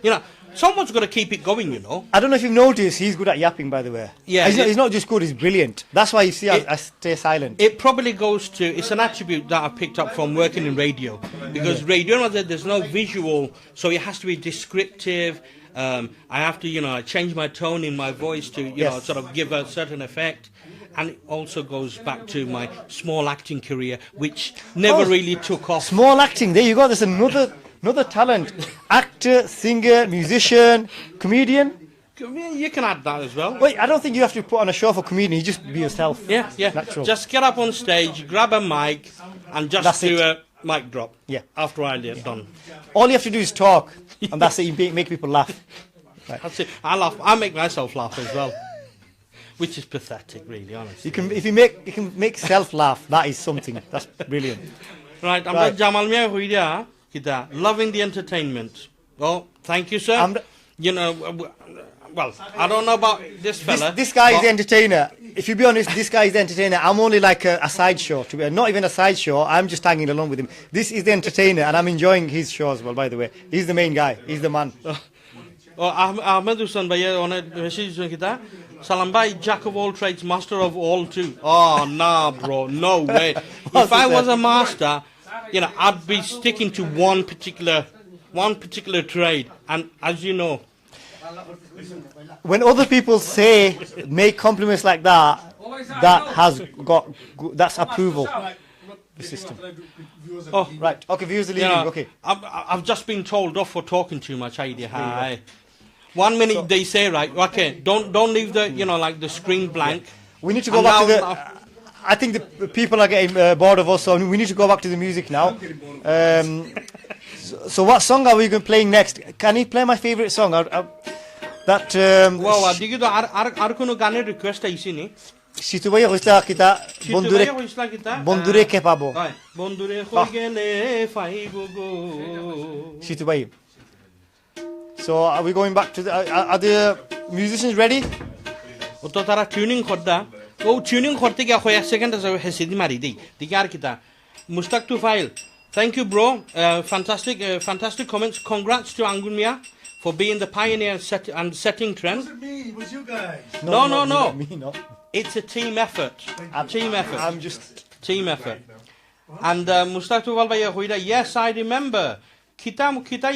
You know, someone's got to keep it going. You know. I don't know if you've noticed, he's good at yapping, by the way. Yeah, He's not just good, he's brilliant. That's why you see I stay silent. It probably goes to, it's an attribute that I picked up from working in radio. Because radio, there's no visual, so it has to be descriptive. I have to, you know, change my tone in my voice to, you know, Yes. sort of give a certain effect. And it also goes back to my small acting career, which never really took off. Small acting, there you go, there's another talent. Actor, singer, musician, comedian. You can add that as well. Wait, I don't think you have to put on a show for comedian, you just be yourself. Yeah. Natural. Just get up on stage, grab a mic, and just That's do it. a mic drop. Yeah. After I get done. All you have to do is talk, and that's it, you make people laugh. That's it. I make myself laugh as well. Which is pathetic, really, honestly. If you can make self laugh, that is something. That's brilliant. Right, I'm Right. Jamal Mia Huida, Kita, loving the entertainment. Well, thank you, sir. You know, well, I don't know about this fella. This guy is but- the entertainer. If you be honest, this guy is the entertainer. I'm only like a sideshow. Not even a sideshow. I'm just tagging along with him. This is the entertainer, and I'm enjoying his show as well. By the way, he's the main guy. He's the man. Oh, Ahmed Hussain Bhaiya on a message kita. Salam bhai, jack of all trades, master of all too. Oh, nah, bro, no way. If I was a master, you know, I'd be sticking to one particular trade. And as you know, When other people say make compliments like that, that's approval. The system. Oh, right. Okay, viewers are you leaving. know, Okay. I've just been told off for talking too much. Hi. 1 minute they say, right, okay, don't leave the, you know, like the screen blank. We need to go And back to now- I think the people are getting bored of us, so we need to go back to the music now. So what song are we going playing next? Can you play my favorite song? Wow, দিকে তো আর কোনো গানের রিকোয়েস্ট আইছি নি Situ bhai hoisla kita bondure Situ হইছলা কিতা bondure ke pabo. হয় বন্ধুরে কই গেলে five go Situ bhai. So are we going back to are the musicians ready? ও তো তারা টিউনিং করদা ও টিউনিং করতে গিয়া কয়েক সেকেন্ড আছে হেসিদি মারি দেই দিকে আর কিতা মুস্তাক টু ফাইল Thank you, bro. Fantastic comments. Congrats to Angun Mia for being the pioneer and setting trend. It wasn't me, it was you guys. No. Me, no. It's a team effort. Team effort. I'm just Team effort. And Mustaq to Valvaya Huida, yes, I remember. Kita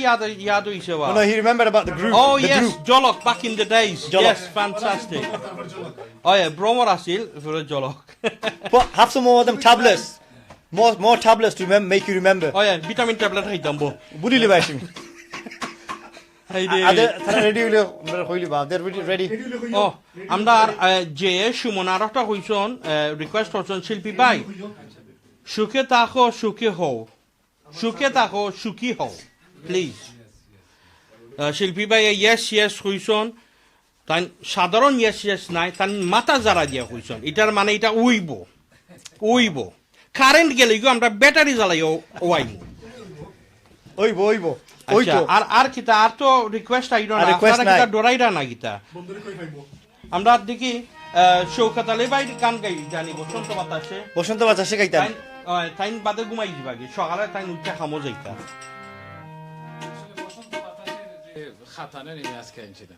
yadu isewa. no, he remembered about the group. Oh the yes, group. Jolok back in the days. Jolok. Yes, fantastic. Oh yeah, Bromor Asil for a Jolok. But have some more of them tablets. More tablets to make you remember. Oh yeah, vitamin tablet hai dambo. Budi libashim. Hey They're ready. Oh, আমরা যে সুমনার একটা হইছন রিকোয়েস্ট করছন শিল্পী ভাই সুখে থাকো সুখী হও সুখে থাকো সুখী হও প্লিজ শিল্পী ভাই ইয়েস হইছন তাই সাধারণ ইয়েস নাই তাই মাথা যারা দিয়া হইছন এটার মানে এটা উইব কারেন্ট গেলে আমরা ব্যাটারি জ্বালাই Oibo. আচ্ছা আর কিতা আর তো রিকোয়েস্ট আইলো না request আপনারা কিতা নাই। ডরাইরা না কিতা বন্ধুরে কই পাইবো আমরা দেখি শৌকত আলী ভাই গান গাই জানি বসন্ত বাতাসে বসন্ত বাতাসে গাইতাম তাইন বাদে ঘুমাই যাবাগে সকালে তাইন উঠে খামো যাইতা বসন্ত বাতাসের যে খাতানে নিয়ে আজকে আনছি না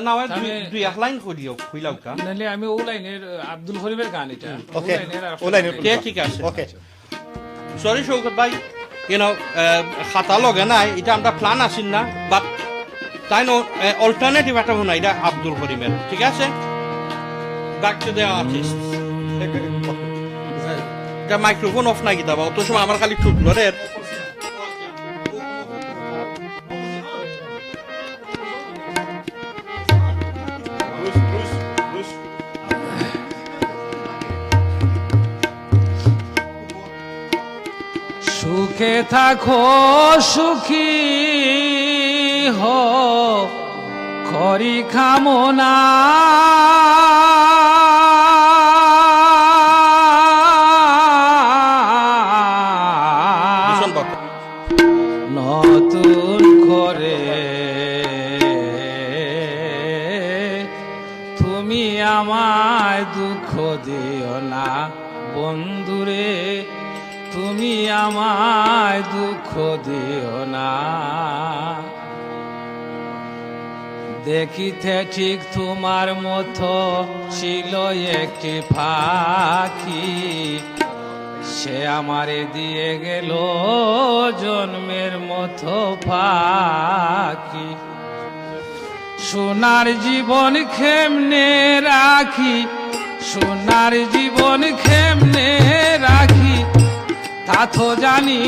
না হয় আমি- দুই এক লাইন করিও কইলাও কা নাহলে আমি ও লাইনের আব্দুল করিমের গান এটা Okay. ও লাইনের ঠিক আছে Okay. সরি শৌকত ভাই খাতা লগে নাই এটা আমরা প্ল্যান আসিন না বাট তাই অল্টারনেটিভ একটা শুনাই এটা আব্দুল করিমের ঠিক আছে back to the artists. The microphone off না কিতা বা অত সময় আমার খালি ঠুকলো রে সুখে থাকো সুখী হো করি কামনা ভীষণ বাপ নতুন করে তুমি আমায় দুঃখ দিও না বন্ধুরে তুমি আমায় দুঃখ দিও না দেখিতে ঠিক তোমার মতো ছিল একটি পাখি সে আমারে দিয়ে গেল জন্মের মতো পাখি সোনার জীবন কেমনে রাখি সোনার জীবন কেমনে রাখি তা তো জানি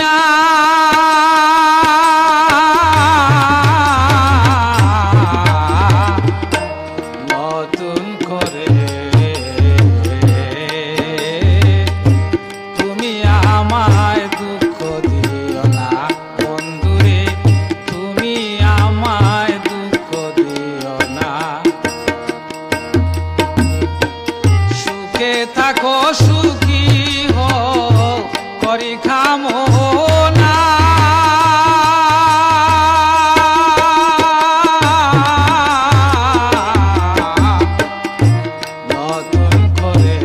না নতুন করে তুমি আমায় দুঃখ দিও না বন্ধুরে তুমি আমায় দুঃখ দিও না সুখে থাকো সুখী হো করি কামনা নতুন করে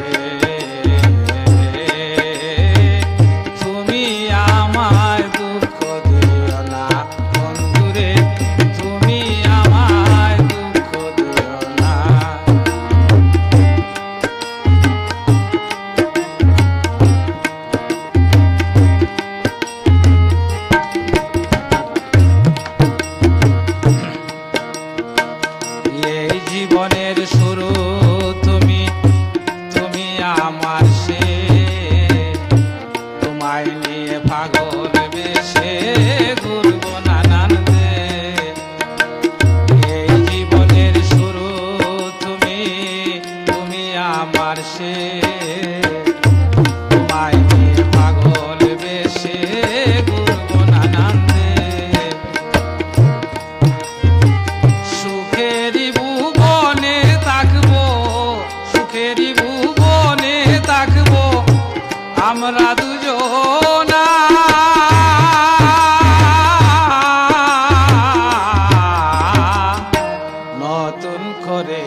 তুমি আমায় দুঃখ দিও না বন্ধুরে তুমি আমায় দুঃখ দিও না এই জীবনের শুরু তুমি তুমি আমার সে তোমায় নিয়ে পাগল বেশে ঘুরব নানান দেশ। এই জীবনের শুরু তুমি তুমি আমার সে তোমায় নিয়ে পাগল বেশে ঘুরব নানান দেশ। সুখেরই ভুবনে থাকবো সুখেরই ভুবনে থাকবো আমরা দুজনা নতুন করে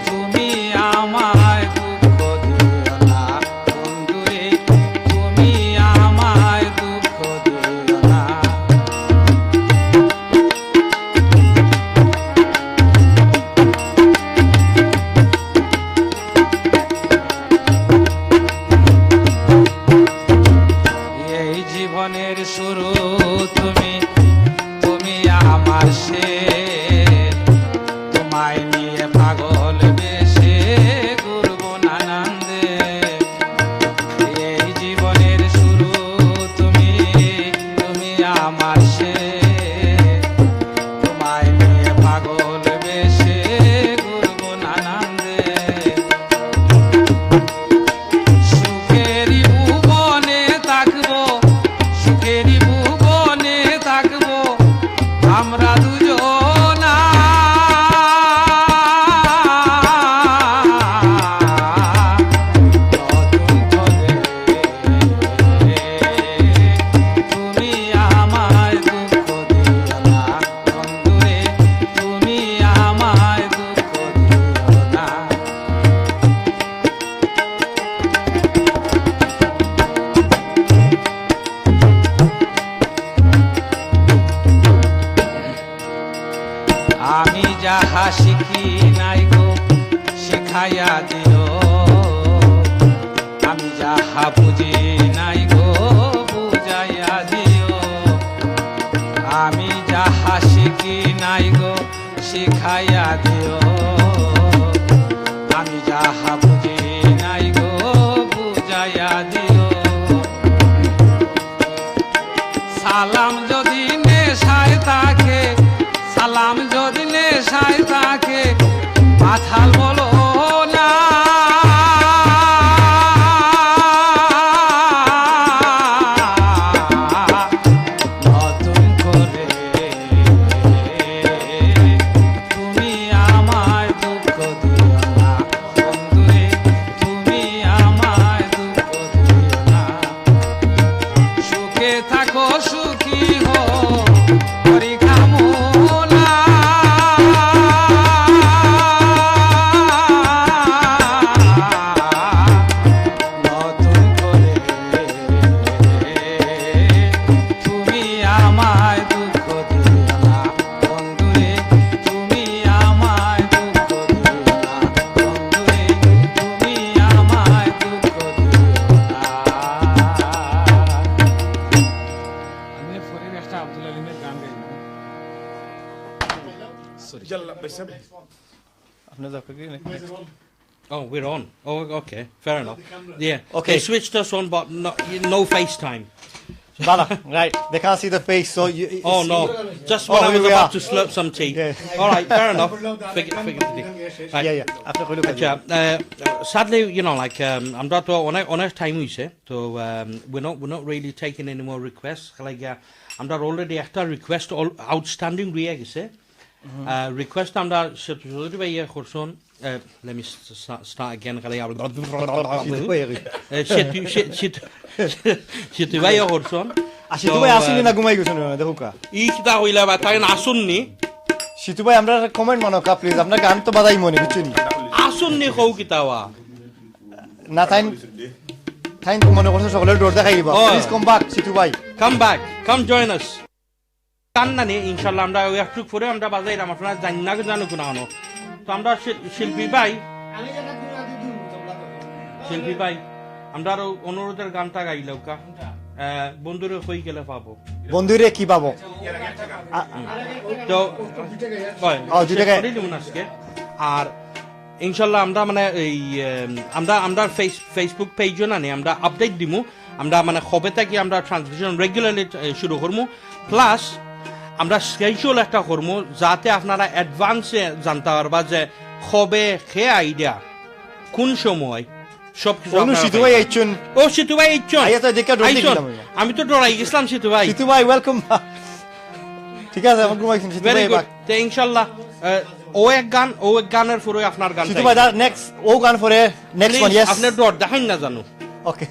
তুমি আমায় দুঃখ দিও না বন্ধুরে তুমি আমায় দুঃখ দিও না এই জীবনের শুরু তুমি তুমি আমার সে তোমায় নিয়ে পাগল বেশে ঘুরব নানান দেশ। এই জীবনের শুরু তুমি তুমি আমার সে তোমায় নিয়ে পাগল বেশে ঘুরব নানান দেশ। সুখেরই ভুবনে থাকবো সুখেরই ভুবনে থাকবো আমরা দুজনা নতুন করে তুমি আমায় দুঃখ দিও না বন্ধুরে তুমি আমায় দুঃখ দিও না আমি যাহা শিখি নাই গো শিখাইয়া দিও আমি যাহা বুঝি নাই গো বুঝাইয়া দিও আমি যাহা শিখি নাই গো শিখা দেখাইয়া দিও আমি যাহা বুঝি নাই গো বুঝাইয়া দিও সালাম যদি নেশায় থাকে সালাম যদি নেশায় থাকে মাথাল বলো না নতুন করে তুমি আমায় দুঃখ দিও না বন্ধুরে তুমি আমায় দুঃখ দিও না সুখে থাকো সুখী হো করি কামনা নতুন করে তুমি আমায় দুঃখ দিও না বন্ধুরে তুমি আমায় দুঃখ দিও না বন্ধুরে তুমি আমায় দুঃখ দিও না আমি ফরিদ একটা আব্দুল আলিমের গান গাইলাম يلا بس আপনার যাও কি না Oh, we're on. Oh, okay. Fair enough. Yeah. Okay. They switched us on, but no FaceTime. Bala, right, they can't see the face, so you Oh, no. Just when I here was we about are. to slurp some tea. Yeah. All right, fair enough. Figure Right. yeah after koi look at Sadly, you know, like I'm not on a time we say, so we're not really taking any more requests. Like I'm not already after request all outstanding react request I'm not by Horson. Let me start again. Situ by Horson. Shitu bhai আসুনি না ঘুমাই গেছেন দেখো কা ইটা হইলা বা তাই না আসুননি শিতু ভাই আমরা কমেন্ট মানো কা প্লিজ আপনার গান তো বাজাই মনে বুঝছেন আসুননি কও কিতাওয়া না তাই মনে করছে সকলের ডোর দেখাই দিবা প্লিজ কাম ব্যাক শিতু ভাই Come back. Come join us. কান্নানি ইনশাআল্লাহ আমরা একটু পরে আমরা বাজাইরাম আপনারা জানি না জানো কোন আনো তো আমরা শিল্পী ভাই আমরা আরো অনুরোধের গানটা গাইলাম কা বন্ধুরে কই গেলে পাবো বন্ধুরে কি পাবো তো দুইটা গায়। আজকে আর ইনশাআল্লাহ আমরা মানে এই আমরা ফেসবুক পেজও না আমরা আপডেট দিমু আমরা মানে কবে থেকে আমরা ট্রান্সমিশন রেগুলারলি শুরু করবো প্লাস আমরা স্কেজুল একটা করবো যাতে আপনারা অ্যাডভান্সে জানতে পারবা যে কবে খেয়ে আইডিয়া কোন সময় সব কিছু শিতু ভাই আইছুন ও সিতু ভাই আইছুন আইয়া তো দেখে ডর দেখলাম আমি তো ডরাই গেছিলাম সিতু ভাই শিতু ভাই ওয়েলকাম ঠিক আছে আমার ঘুমাইছেন শিতু ভেরি ভাই গুড তো ইনশাআল্লাহ ও এক গানের পরে আপনার গান শিতু ভাই নেক্সট ও গান ফরে নেক্সট ওয়ান ইয়েস আপনি ডর দেখাই না জানো ওকে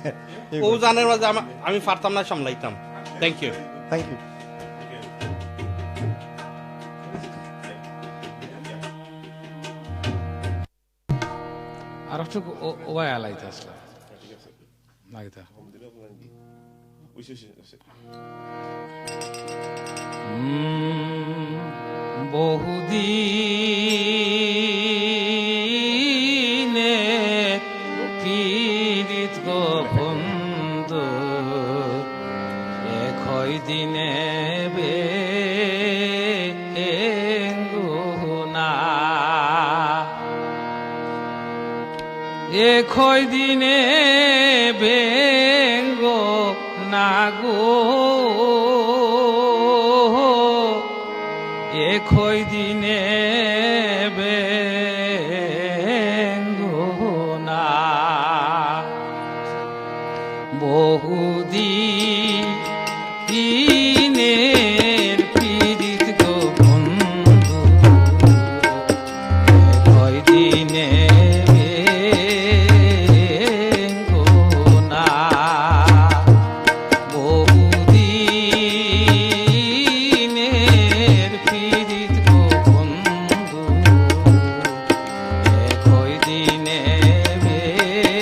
ও জানের মাঝে আমি পারতাম না সামলাইতাম থ্যাংক ইউ থ্যাংক ইউ আর একটু ওয়াই আলাইতে আসলে নাইতা বহুদিনে পীড়িত গো বন্ধু একই দিনে বেঙ্গুনা একই দিনে বেঙ্গ না গো একই দিনে বেঙ্গুনা বহুদিনের পীড়িত গো বন্ধু একই দিনে বেঙ্গুনা বহুদিনের পীড়িত গো বন্ধু একই দিনে বেঙ্গুনা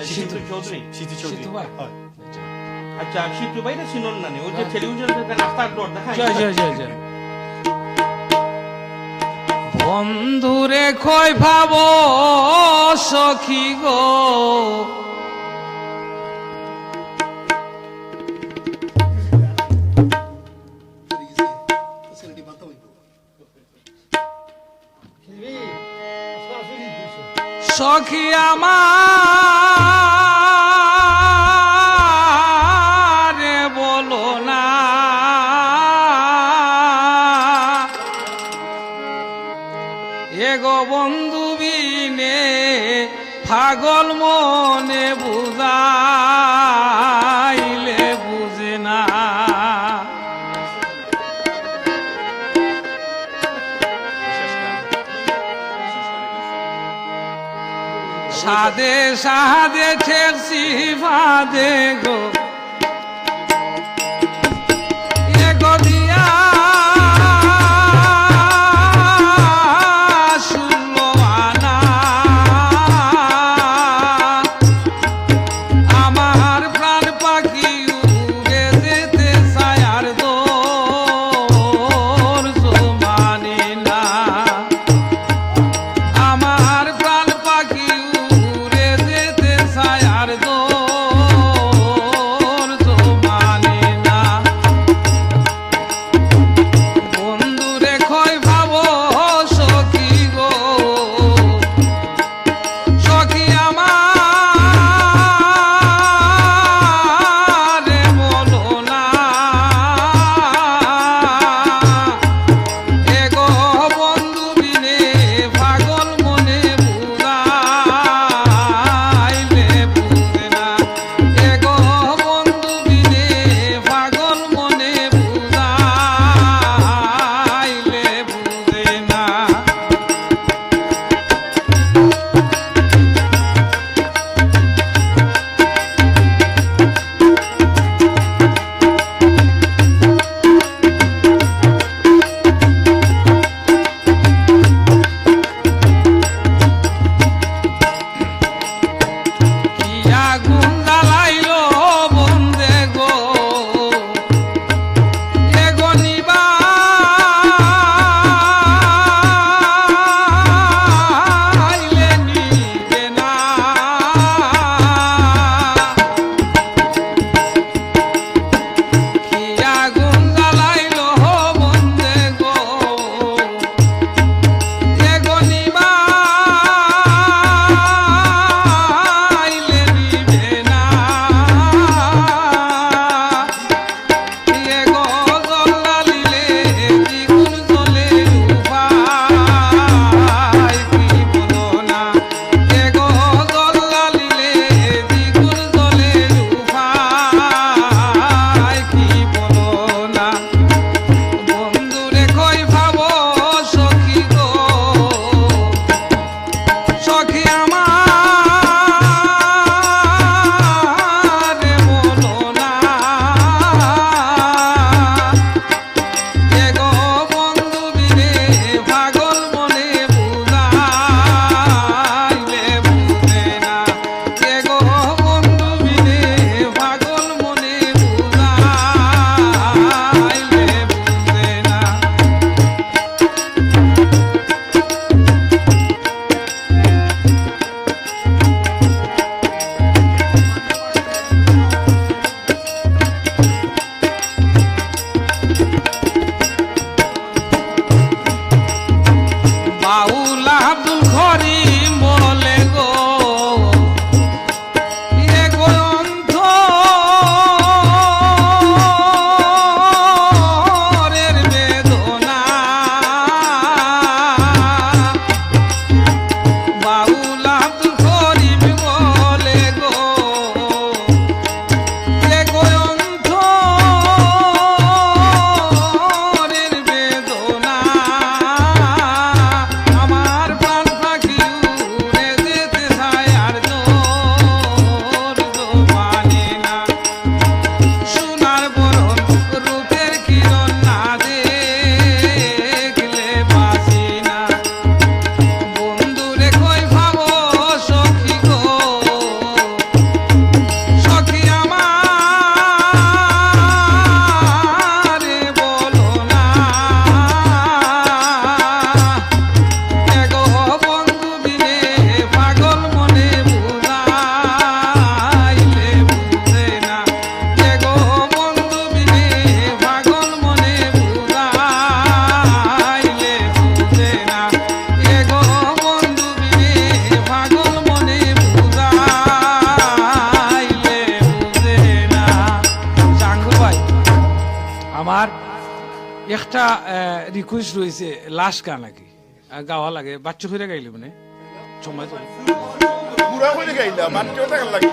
সিতু চৌধুরী সিতু চৌধুরী সিতু ভাই। হয় আচ্ছা সিতু ভাইরা চিনন না নি ওই যে টেলিভিশনে যে রাস্তার ডর দেখায় জয় জয় জয় জয় বন্ধুরে কই ভাব সখী গো সখী আমার বলো না এগো বন্ধু বিনে পাগল মনে বুঝাইলে বুঝে না সাদে সাদে ঠেকছি ফাদে গো এগো দিয়া শুনলো আনা আমার প্রাণ পাখি উড়ে যেতে ছায়ার দোর মানে না আমার প্রাণ পাখি উড়ে যেতে ছায়ার দোর আর একটা রিকোয়েস্ট রয়েছে লাস্ট গান নাকি গাওয়া লাগে বাচ্চা হয়ে গাইলে মানে সময় তো পুরা হয়ে গেল না বাচ্চাও টাকা লাগে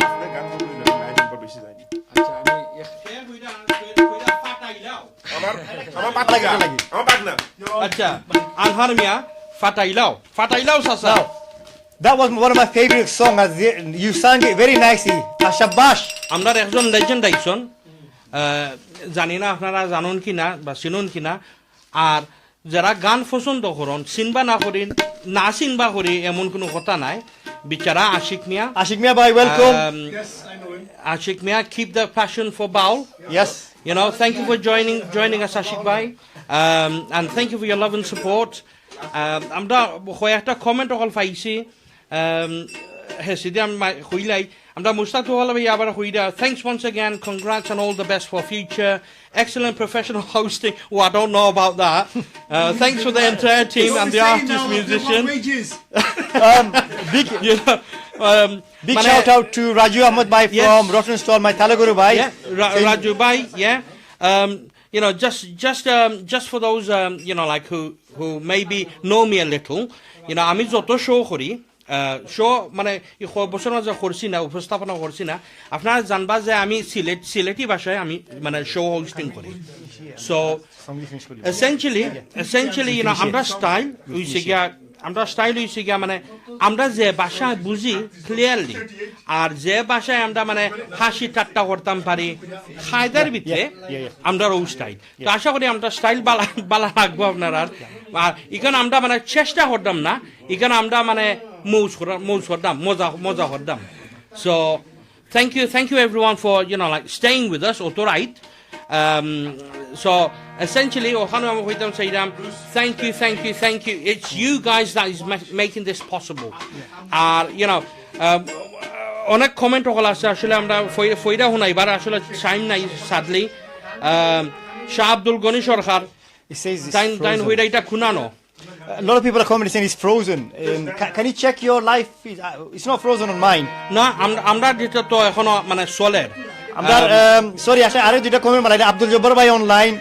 আপনি গান তো বলেন না নাম্বার বেশি যায়নি আচ্ছা আমি আমার পাক না আচ্ছা আনহার মিয়া ফাটাইলাও সাসা That was one of my favorite songs. You sang it very nicely. Shabash. আমরা একজন লেজেন্ড আইসন জানি না আপনারা জানুন কিনা বা চিনুন কিনা আর যারা গান পছন্দ করেন চিনবা না করি না চিনবা করি এমন কোনো কথা নাই বিচারা আশিক মিয়া Ashik Mia bhai, welcome. Yes, I know him. Ashik Mia, keep the passion for Baul. Yes. You know, thank you for joining us, Ashik Bhai, and thank you for your love and support. আমরা একটা কমেন্ট অকল পাইছি হেসিদি আমি হইলাই আমরা মুস্তাক হল ভাই আবার হইরা thanks once again, congrats and all the best for future excellent professional hosting. Oh, I don't know about that. Thanks for the entire team and the artist musician. Big You know, big মানে- shout out to Raju Ahmed bhai Yes. from Rotten Stall, my Telugu bhai. Yeah, Raju Bhai, yeah. You know, just for those, you know, like who maybe know me a little, you know, আমি যত শো করি শো মানে বছর মাঝে করছি না উপস্থাপনা করছি না আপনারা জানবা যে আমি সিলেটি ভাষায় আমি মানে শো হোস্টিং করি সো essentially you know আমরা স্টাইল হইছে গিয়া মানে আমরা যে ভাষায় বুঝি ক্লিয়ারলি আর যে ভাষায় আমরা মানে হাসি ঠাট্টা করতাম পারি খায়দার ভিতরে আমরা ও স্টাইল তো আশা করি আমরা স্টাইল বালা রাখবো আপনারা আর এখানে আমরা মানে চেষ্টা করতাম না এখানে আমরা মানে মৌজ করতাম মজা করতাম so thank you everyone for you know like staying with us right. So essentially ওখানে আমি হইতাম চাইলাম thank you it's you guys that is making this possible আর you know অনেক কমেন্ট ওগুলো আছে আসলে আমরা ফইরা হুনাইবার আসলে টাইম নাই sadly Shah Abdul Gani Sarkar It says it's time frozen. হইরা এটা খুনানো A lot of people are commenting saying it's frozen. Can you check your live feed? It's not frozen on mine. না আমরা যেটা তো এখনো মানে চলের আমরা sorry আসলে আরো দুটো কমেন্ট মানে আব্দুল জব্বার ভাই অনলাইন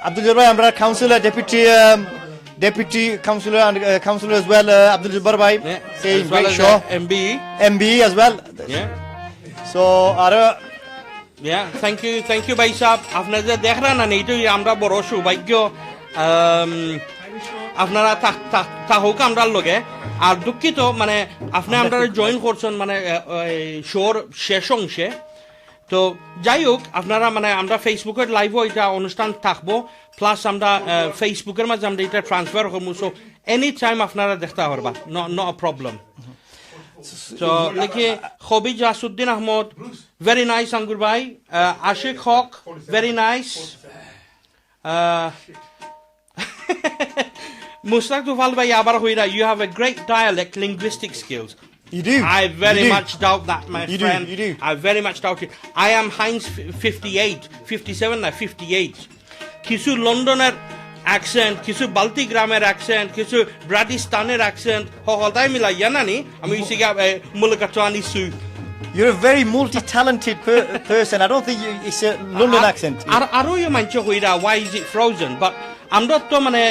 আব্দুল জব্বার ভাই আমরা councillor deputy councillor and councillor as well Abdul Jabbar bhai saying as well great as show MB as well yeah so ara Yeah, thank you ভাই সাহেব আপনারা যে দেখলেন না এইটাই আমরা বড় সৌভাগ্য আপনারা থাকুক আমরা লগে আর দুঃখিত মানে আপনি আমরা জয়েন করছেন মানে শোর শেষ অংশে তো যাই হোক আপনারা মানে আমরা ফেসবুকের লাইভও এটা অনুষ্ঠান থাকবো প্লাস আমরা ফেসবুকের মাঝে আমরা এটা ট্রান্সফার করবো সো এনি টাইম আপনারা দেখতে পারবা no problem So, like Khobi Jasuddin Ahmad, very nice, Angur Bhai. Ashik Hawk, very nice. Mustaq Tufal Bhai Abar Huira, you have a great dialect, linguistic skills. you do I very you do. much doubt that, my You do, friend. you do. I very much doubt it. I am Heinz 57 না 58. Kisu Londoner accent, কিছু বাল্টিগ্রামের accent, কিছু ব্রাটিস্তানের accent, হকলটাই মিলাই জানানি আমি ইসিগা মুলকাচওয়ানি সু you're a very multi-talented person I don't think it's a London accent আর আরো ইয়ে মানছে হইরা why is it frozen but আমরা তো মানে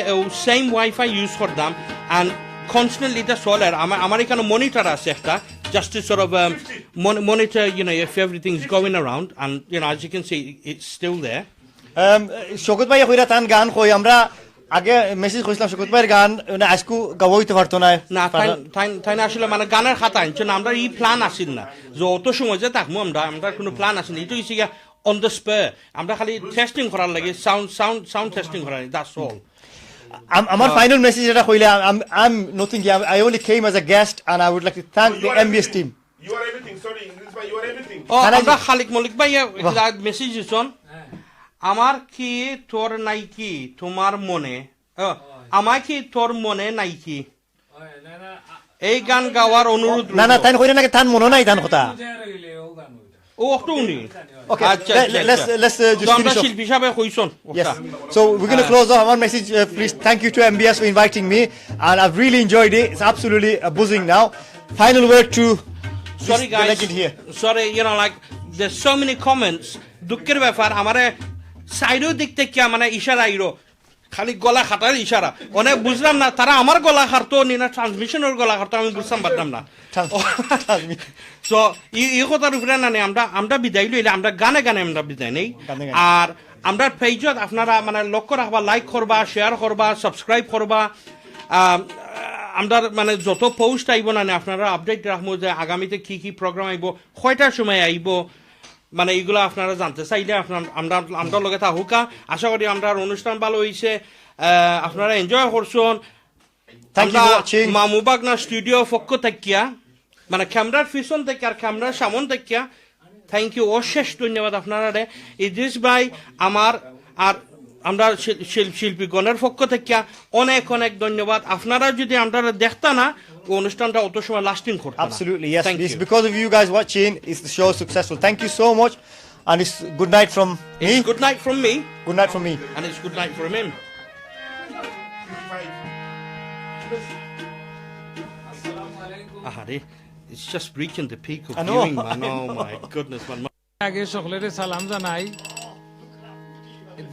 সেম ওয়াইফাই ইউজ করতাম and constantly এটা চলে আমার এখানে মনিটর আছে একটা just to sort of monitor you know if everything's going around and you know as you can see it's still there শকুত ভাই কইরা তান গান কই আমরা আগে মেসেজ কইছিলাম শকুত ভাইয়ের গান আজকু গাওয়া হইতে পারতো না না তাই না আসলে মানে গানের খাতা আনছে না আমরা এই প্ল্যান আসিল না যে অত সময় যে থাকবো আমরা কোনো প্ল্যান আসিল না এটা হচ্ছে অন দ্য স্পে আমরা খালি টেস্টিং করার লাগে সাউন্ড টেস্টিং করার দ্যাটস অল আমার ফাইনাল মেসেজ এটা কইলে I'm nothing I only came as a guest and I would like to thank the MBS team You are everything, sorry, English bhai, you are everything. আমরা খালিক মলিক ভাই মেসেজ দিছন আমার কি তোর নাই কি তোমার মনে আমার কি তোর মনে নাই কি এই গান গাওয়ার অনুরোধ না তাই কইরা নাকি তান মনে নাই তান কথা ও একটু উনি okay আচ্ছা let's just আমরা finish off. শিল্পী হিসাবে কইছন Yes. So we're going to close off one message. Please, thank you to MBS for inviting me, and I've really enjoyed it. It's absolutely buzzing now. Final word to sorry the guys legend here. sorry you know like there's so many comments দুঃখের ব্যাপার আমারে সাইডও দিক থেকে মানে ইশারা আইরো খালি গলা খাটার ইশারা অনেক বুঝলাম না তারা আমার গলা খাটতো নি না ট্রান্সমিশনের গলা খাটতো আমি বুঝতাম পারতাম না সো এই কথার উপরে না আমরা বিদায় লইলে আমরা গানে গানে আমরা বিদায় নেই গানে গানে। আর আমরা পেজত আপনারা মানে লক্ষ্য রাখবা লাইক করবা শেয়ার করবা সাবস্ক্রাইব করবা আমরা মানে যত পোস্ট আইব না আপনারা আপডেট রাখবো যে আগামীতে কি কি প্রোগ্রাম আইব কয়টার সময় আইব মানে এইগুলো আপনারা জানতে চাইলে আমরা লগে থাকুকা আশা করি আমরা অনুষ্ঠান ভালো হয়েছে আপনারা এনজয় করছেন Thank you for watching. মামুবাগনা স্টুডিও পক্ষ থাকিয়া মানে ক্যামেরার পিছন থেকে আর ক্যামেরার সামন থাকিয়া থ্যাংক ইউ অশেষ ধন্যবাদ আপনারা ইদ্রিস ভাই আমার আর আমরা শিল্পীগণের পক্ষ থেকে অনেক অনেক ধন্যবাদ আপনারা যদি আমরা দেখতা না অনুষ্ঠানটা অত সময় লাস্টিং করতো Absolutely, yes. It's because of you guys watching, is the show successful. Thank you so much. And it's good night from me. It's good night from me Good night from me. and it's good night from him. Ahare, it's just reaching the peak of I know. viewing, man. Oh my goodness, man. আগে সকলের সালাম জানাই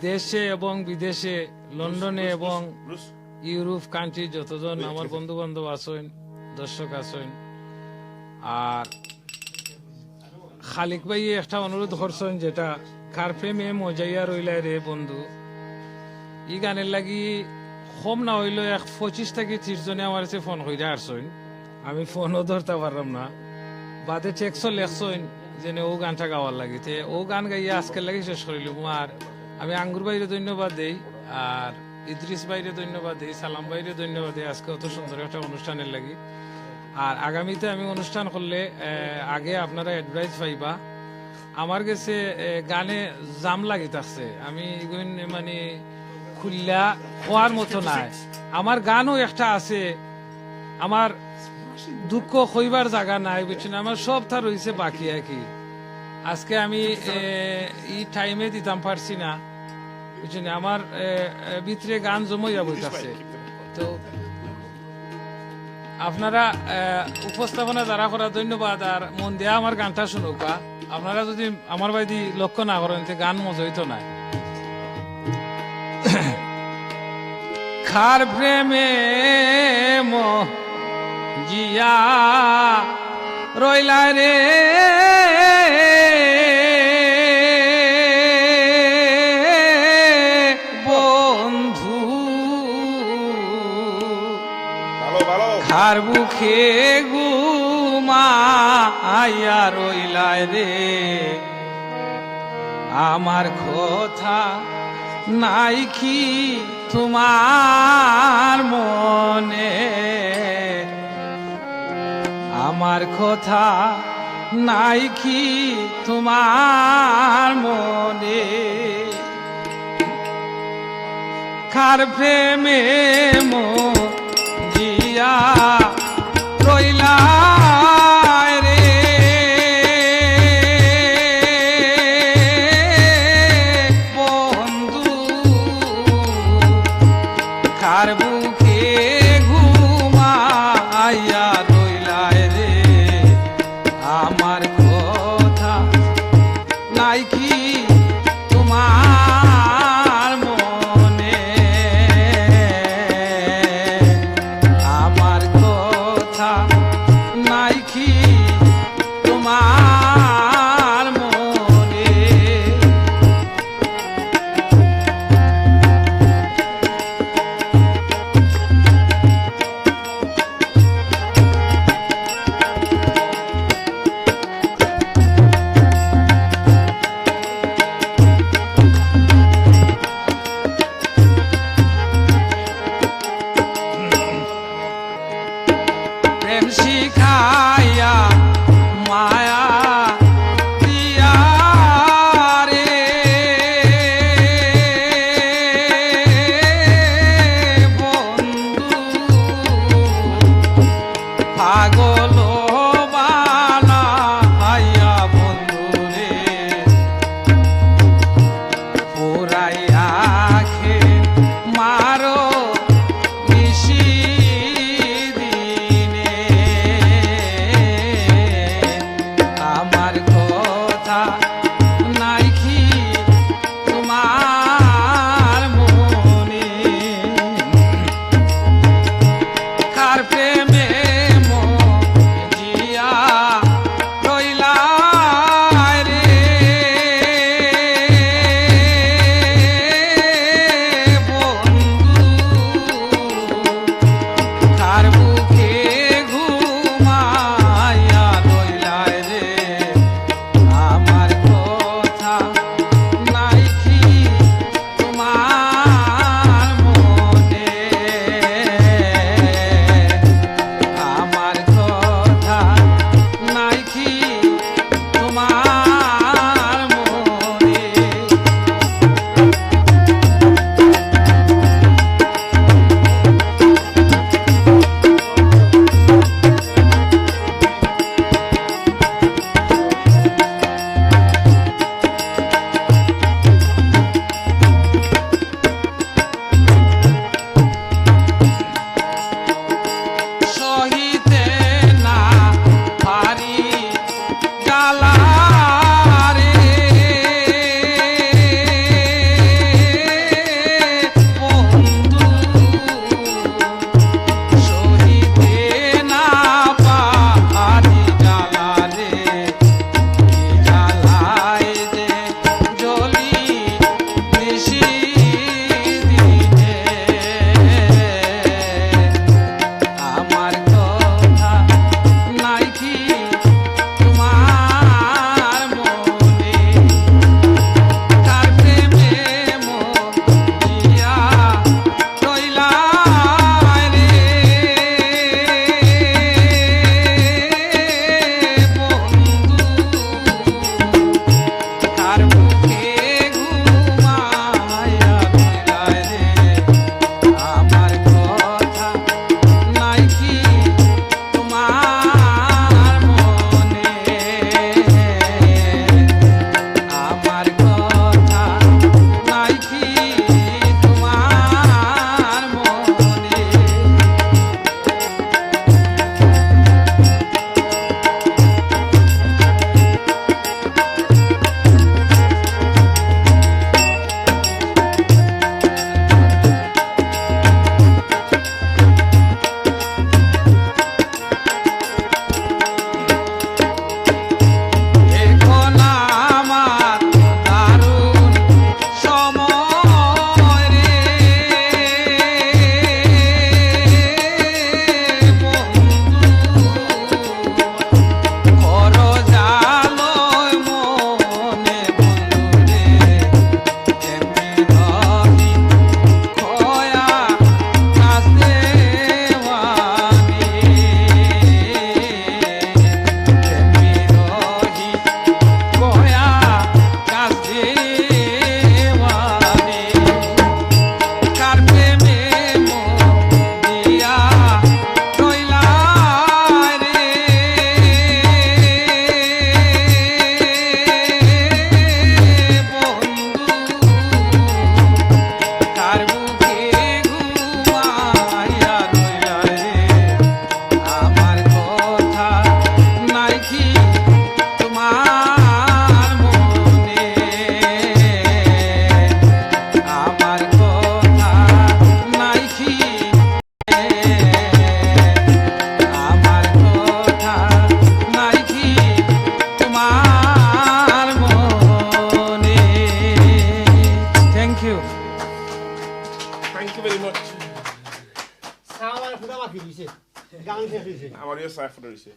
দেশে এবং বিদেশে লন্ডনে এবং ইউরোপ কান্ট্রি যতজন আমার বন্ধু বান্ধব আছেন দর্শক আছেন আর খালিক ভাই একটা অনুরোধ করছেন যেটা কার প্রেমে মজাইয়া রইলাই রে বন্ধু ই গানের লাগি কম না হইলো 25 থেকে 30 জনে আমার কাছে ফোন কইরা আসছেন আমি ফোনও ধরতে পারলাম না বাদে টেক্সও লেখছেন যে ও গানটা গাওয়ার লাগিতে ও গান গাইয়া আজকের লাগি শেষ করিলাম আর আমি আঙ্গুর বাইরে ধন্যবাদ দেই আর ইদ্রিস বাইরে ধন্যবাদ দেই সালাম বাইরে ধন্যবাদ দেই আজকে অত সুন্দর একটা অনুষ্ঠানের লাগি আর আগামীতে আমি অনুষ্ঠান করলে আগে আপনারা অ্যাডভাইস পাইবা আমার কাছে গানে জাম লাগি থাকছে আমি মানে খুললা হওয়ার মতো নাই আমার গানও একটা আছে আমার দুঃখ হইবার জায়গা নাই বুঝছেন আমার সব তার রয়েছে বাকি কি আজকে আমি এই টাইমে দিতাম পারছি না বুঝছেন আমার ভিতরে গান জমাইয়া বইতাছে তো আপনারা উপস্থাপনা যারা করা ধন্যবাদ আর মন দেয়া আমার গানটা শুনুকা আপনারা যদি আমার বাইদি লক্ষ্য না করেন গান মজা হইতো না খার প্রেমে জিয়া রইলা রে বন্ধু ভালো ভালো খার বুকে ঘুমাইয়া রইলা রে আমার কথা নাই কি তোমার মনে আমার কথা নাই কি তোমার মনে কার প্রেমে মজিয়া রইলা রে বন্ধু কার বুকে ঘুমাইয়া রইলা রে আমার কথা নাই কি তোমার মনে আমার কথা Thank you very much. চাহ আমাৰ ফুটা মাখি দিছে গান শেষ হৈছে আমারও সাইফ রয়েছে